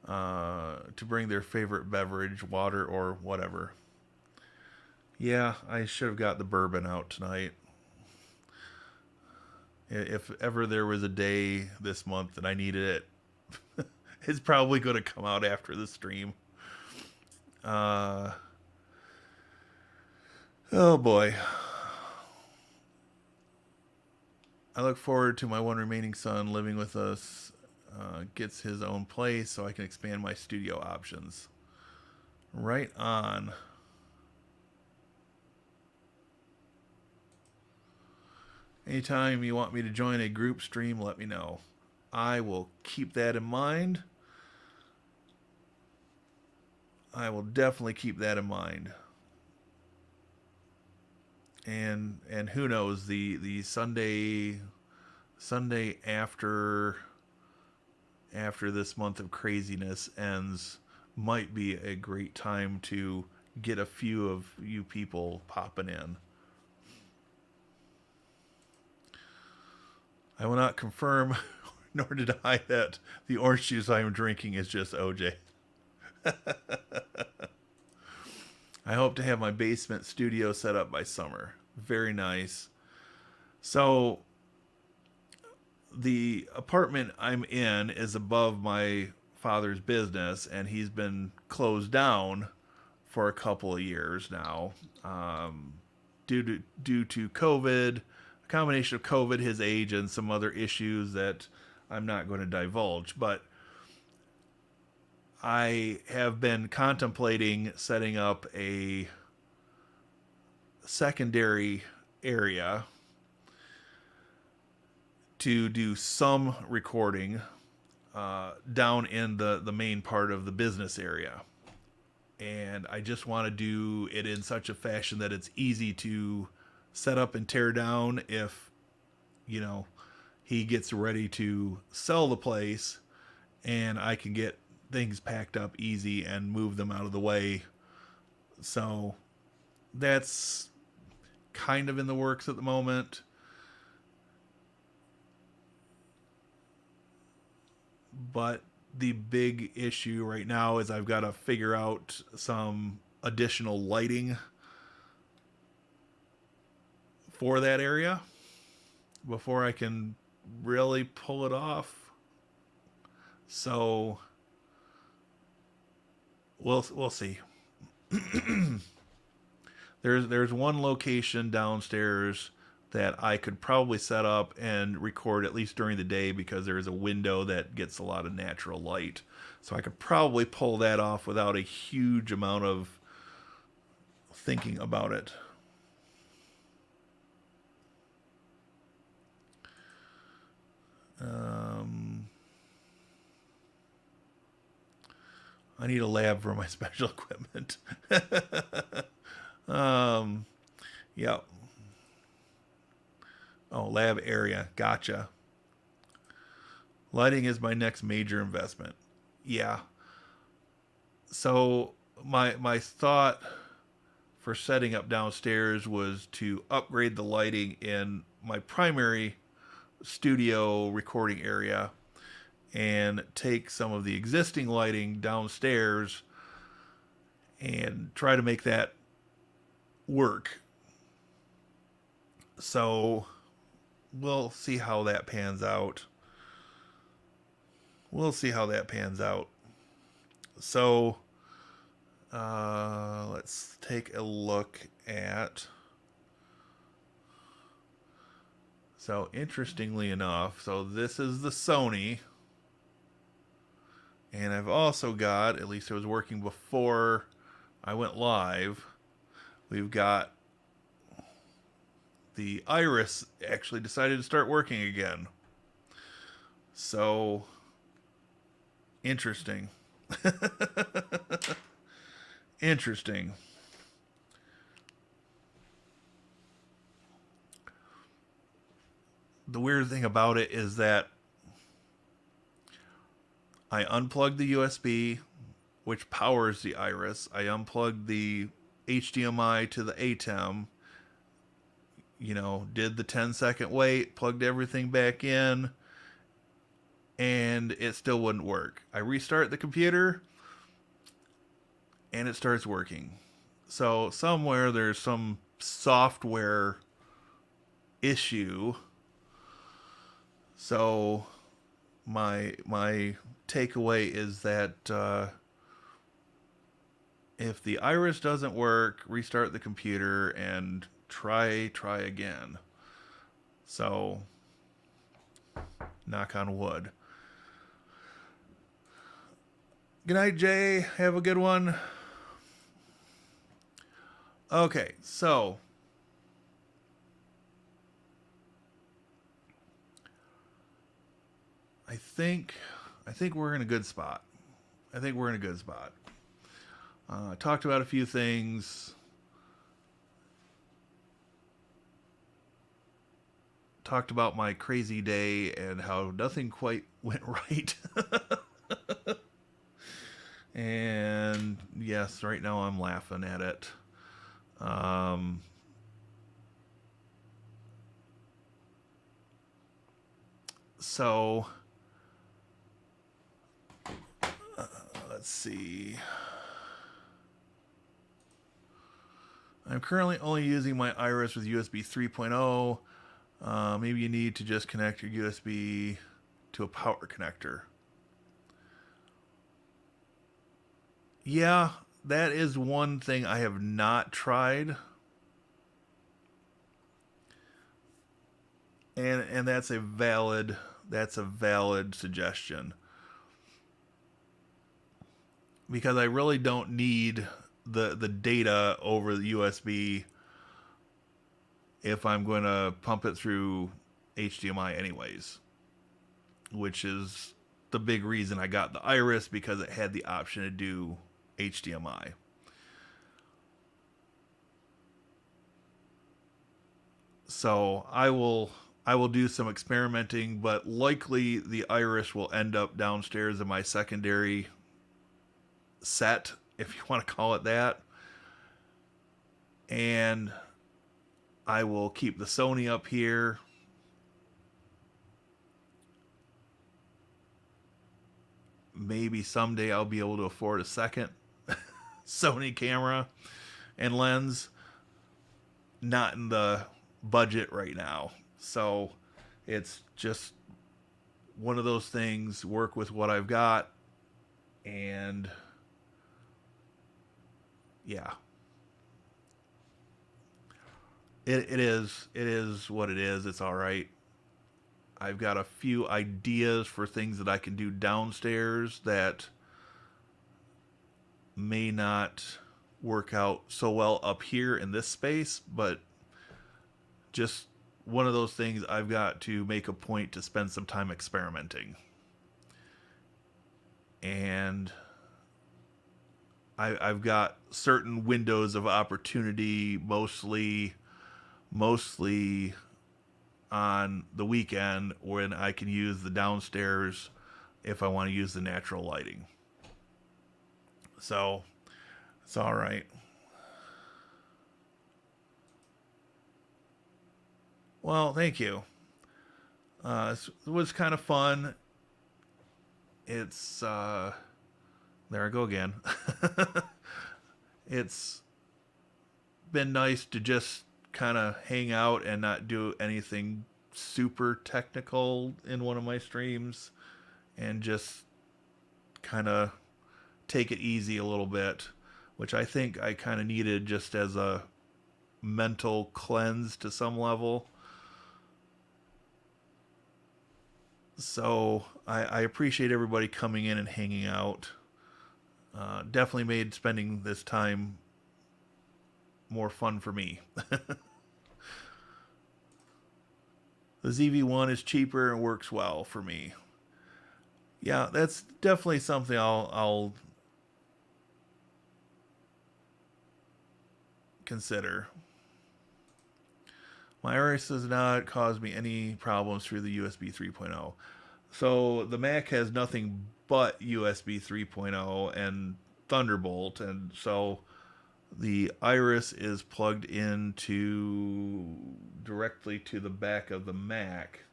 to bring their favorite beverage, water, or whatever. Yeah, I should have got the bourbon out tonight. If ever there was a day this month that I needed it, it's probably going to come out after the stream. Oh boy. I look forward to my one remaining son living with us, gets his own place so I can expand my studio options. Right on. Anytime you want me to join a group stream, let me know. I will keep that in mind. I will definitely keep that in mind. And who knows, the Sunday after this month of craziness ends might be a great time to get a few of you people popping in. I will not confirm nor deny that the orange juice I am drinking is just OJ. I hope to have my basement studio set up by summer. Very nice. So the apartment I'm in is above my father's business, and he's been closed down for a couple of years now, due to COVID, a combination of COVID, his age, and some other issues that I'm not going to divulge. But I have been contemplating setting up a secondary area to do some recording down in the main part of the business area. And I just want to do it in such a fashion that it's easy to set up and tear down if, you know, he gets ready to sell the place, and I can get things packed up easy and move them out of the way. So that's kind of in the works at the moment. But the big issue right now is I've got to figure out some additional lighting for that area before I can really pull it off. So we'll see. There's one location downstairs that I could probably set up and record at least during the day because there is a window that gets a lot of natural light. So I could probably pull that off without a huge amount of thinking about it. I need a lab for my special equipment. Yeah. Oh, lab area. Gotcha. Lighting is my next major investment. Yeah. So my thought for setting up downstairs was to upgrade the lighting in my primary studio recording area and take some of the existing lighting downstairs and try to make that work. So we'll see how that pans out. So let's take a look at. So interestingly enough, so this is the Sony. And I've also got, at least it was working before I went live, we've got the Iris actually decided to start working again. So, interesting. Interesting. The weird thing about it is that I unplugged the USB, which powers the Iris. I unplugged the HDMI to the ATEM. You know, did the 10-second wait, plugged everything back in, and it still wouldn't work. I restart the computer, and it starts working. So somewhere there's some software issue. So my takeaway is that if the Iris doesn't work, restart the computer and try again. So, knock on wood. Good night, Jay. Have a good one. Okay, so I think we're in a good spot. Talked about a few things. Talked about my crazy day and how nothing quite went right. And yes, right now I'm laughing at it. So let's see. I'm currently only using my Iris with USB 3.0. Maybe you need to just connect your USB to a power connector. Yeah, that is one thing I have not tried. And that's a valid suggestion. Because I really don't need the data over the USB if I'm going to pump it through HDMI anyways, which is the big reason I got the Iris, because it had the option to do HDMI. So I will do some experimenting, but likely the Iris will end up downstairs in my secondary set, if you want to call it that. And I will keep the Sony up here. Maybe someday I'll be able to afford a second Sony camera and lens. Not in the budget right now. So it's just one of those things, work with what I've got. And yeah. It is what it is. It's all right. I've got a few ideas for things that I can do downstairs that may not work out so well up here in this space, but just one of those things I've got to make a point to spend some time experimenting. And I've got certain windows of opportunity, mostly on the weekend, when I can use the downstairs if I want to use the natural lighting. So it's all right. Well, thank you. It was kind of fun. It's there I go again. It's been nice to just kind of hang out and not do anything super technical in one of my streams, and just kind of take it easy a little bit, which I think I kind of needed just as a mental cleanse to some level. So I appreciate everybody coming in and hanging out. Definitely made spending this time more fun for me. The ZV-1 is cheaper and works well for me. Yeah, that's definitely something I'll consider. My Iris does not cause me any problems through the USB 3.0. So the Mac has nothing but USB 3.0 and Thunderbolt, and so the Iris is plugged into directly to the back of the Mac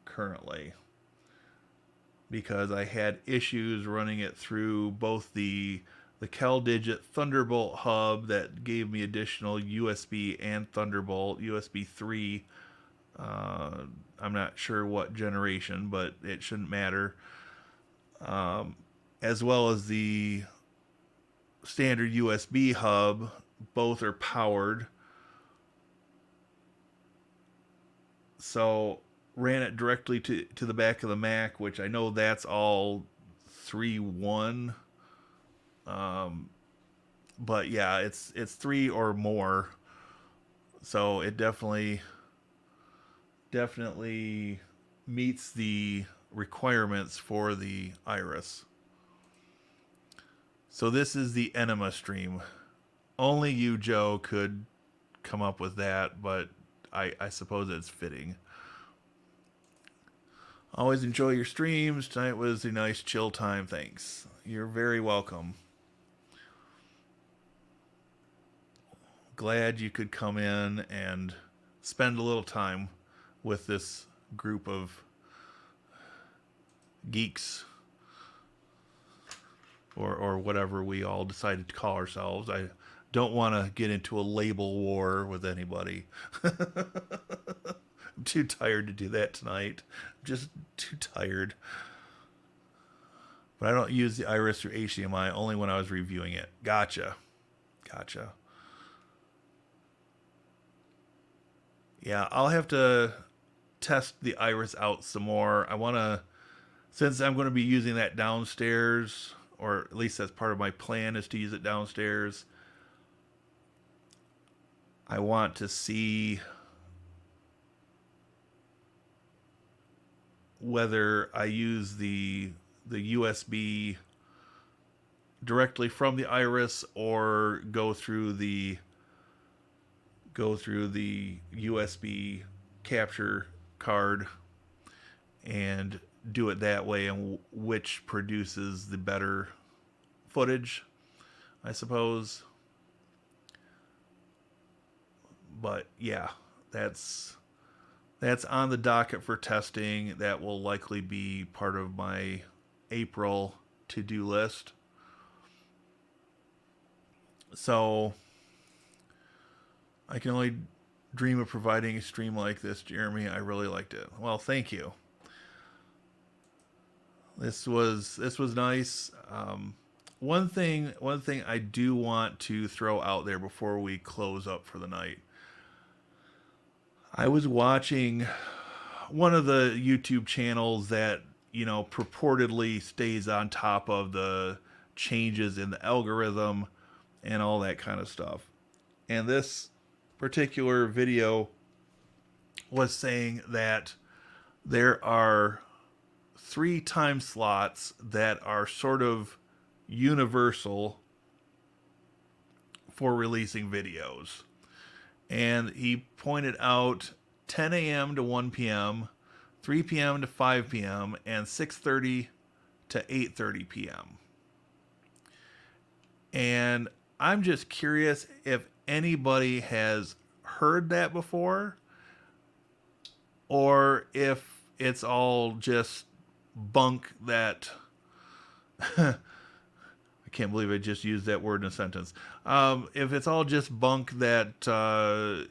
currently, because I had issues running it through both the CalDigit Thunderbolt hub that gave me additional USB and Thunderbolt USB 3. I'm not sure what generation, but it shouldn't matter. As well as the standard USB hub. Both are powered. So ran it directly to the back of the Mac, which I know that's all 3.1. But yeah, it's 3 or more. So it definitely meets the requirements for the Iris. So this is the enema stream. Only you, Joe, could come up with that, but I suppose it's fitting. Always enjoy your streams. Tonight was a nice chill time. Thanks. You're very welcome. Glad you could come in and spend a little time with this group of geeks, or whatever we all decided to call ourselves. I don't want to get into a label war with anybody. I'm too tired to do that tonight. I'm just too tired. But I don't use the Iris through HDMI, only when I was reviewing it. Gotcha. Yeah, I'll have to test the Iris out some more. I want to, since I'm going to be using that downstairs, or at least that's part of my plan, is to use it downstairs. I want to see whether I use the USB directly from the iris or go through the USB capture card and do it that way, and which produces the better footage, I suppose. But yeah, that's on the docket for testing. That will likely be part of my April to-do list. So I can only dream of providing a stream like this, Jeremy. I really liked it. Well, thank you. This was nice. One thing I do want to throw out there before we close up for the night. I was watching one of the YouTube channels that, purportedly stays on top of the changes in the algorithm and all that kind of stuff. And this particular video was saying that there are 3 time slots that are sort of universal for releasing videos. And he pointed out 10 a.m. to 1 p.m., 3 p.m. to 5 p.m., and 6:30 to 8:30 p.m. And I'm just curious if anybody has heard that before, or if it's all just bunk that I can't believe I just used that word in a sentence. If it's all just bunk that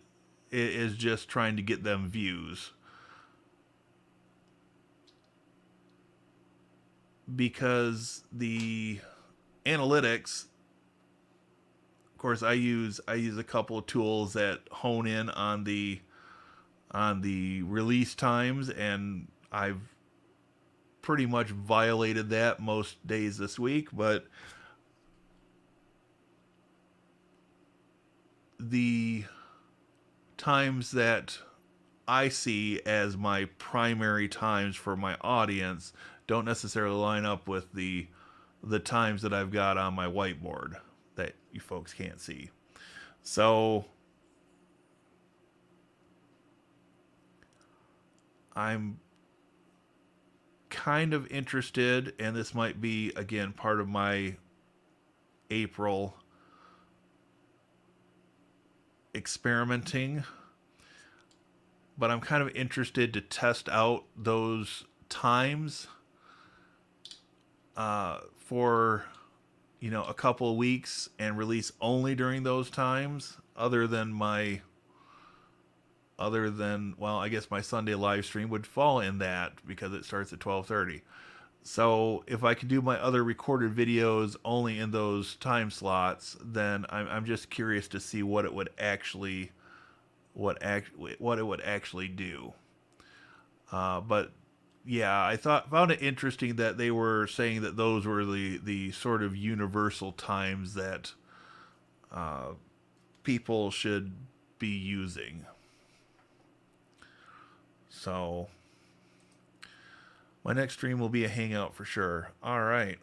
is just trying to get them views. Because the analytics, of course, I use a couple of tools that hone in on the release times, and I've pretty much violated that most days this week, but the times that I see as my primary times for my audience don't necessarily line up with the times that I've got on my whiteboard that you folks can't see. So I'm kind of interested, and this might be, again, part of my April experimenting, but I'm kind of interested to test out those times for a couple of weeks and release only during those times, other than well, I guess my Sunday live stream would fall in that because it starts at 12:30. So if I could do my other recorded videos only in those time slots, then I'm just curious to see what it would actually do. But yeah, I found it interesting that they were saying that those were the sort of universal times that people should be using. So my next stream will be a hangout for sure. All right.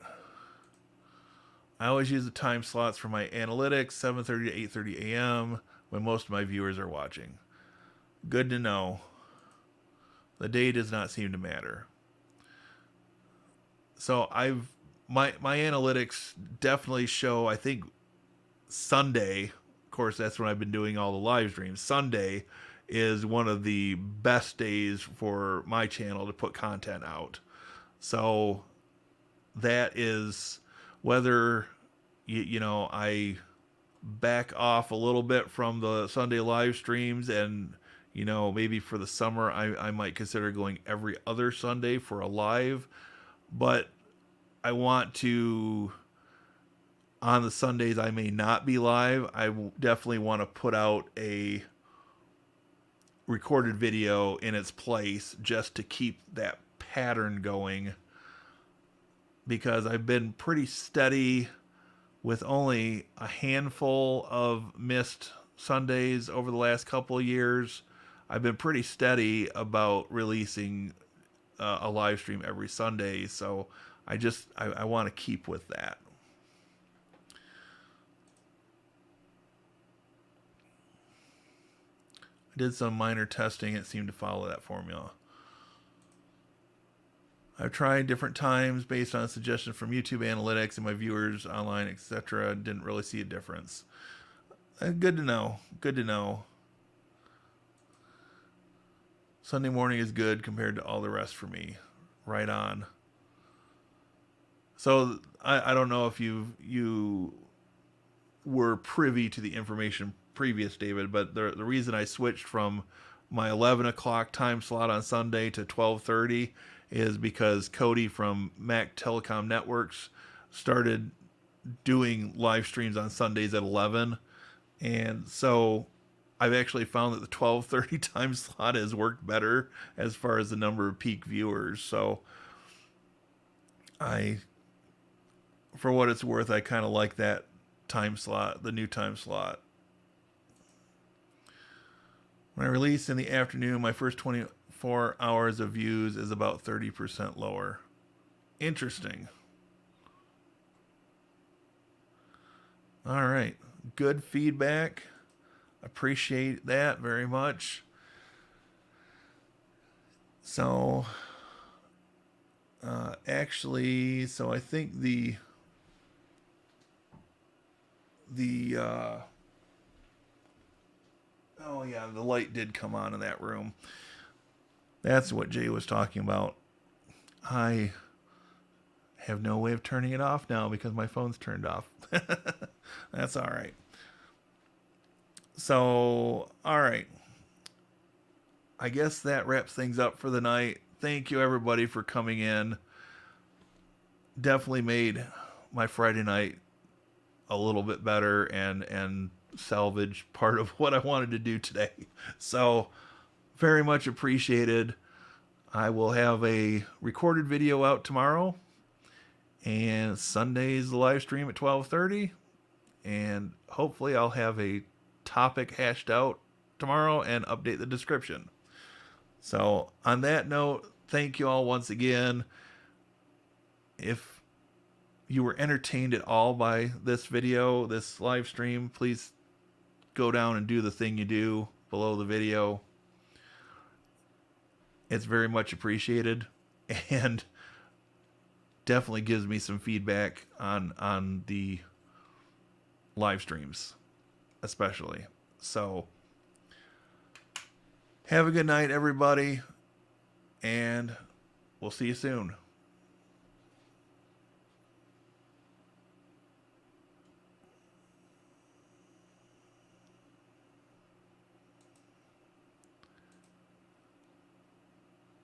I always use the time slots for my analytics, 7:30 to 8:30 a.m. when most of my viewers are watching. Good to know. The day does not seem to matter. So my analytics definitely show, I think, Sunday. Of course, that's when I've been doing all the live streams. Sunday is one of the best days for my channel to put content out. So that is whether I back off a little bit from the Sunday live streams, and maybe for the summer I might consider going every other Sunday for a live, but I want to, on the Sundays I may not be live, I definitely want to put out a recorded video in its place just to keep that pattern going, because I've been pretty steady with only a handful of missed Sundays over the last couple of years. I've been pretty steady about releasing a live stream every Sunday. So I want to keep with that. I did some minor testing. It seemed to follow that formula. I've tried different times based on a suggestion from YouTube analytics and my viewers online, etc. Didn't really see a difference. Good to know. Good to know. Sunday morning is good compared to all the rest for me. Right on. So I don't know if you were privy to the information previous, David, but the reason I switched from my 11 o'clock time slot on Sunday to 12:30 is because Cody from Mac Telecom Networks started doing live streams on Sundays at 11. And so I've actually found that the 12:30 time slot has worked better as far as the number of peak viewers. So for what it's worth, I kind of like that time slot, the new time slot. When I release in the afternoon, my first 24 hours of views is about 30% lower. Interesting. All right. Good feedback. Appreciate that very much. So, actually, so I think the oh yeah, the light did come on in that room. That's what Jay was talking about. I have no way of turning it off now because my phone's turned off. That's all right. So, all right. I guess that wraps things up for the night. Thank you, everybody, for coming in. Definitely made my Friday night a little bit better and salvage part of what I wanted to do today. So, very much appreciated. I will have a recorded video out tomorrow, and Sunday's the live stream at 12:30, and hopefully I'll have a topic hashed out tomorrow and update the description. So on that note, thank you all once again. If you were entertained at all by this video, this live stream, please go down and do the thing you do below the video. It's very much appreciated and definitely gives me some feedback on the live streams, especially. So have a good night, everybody, and we'll see you soon.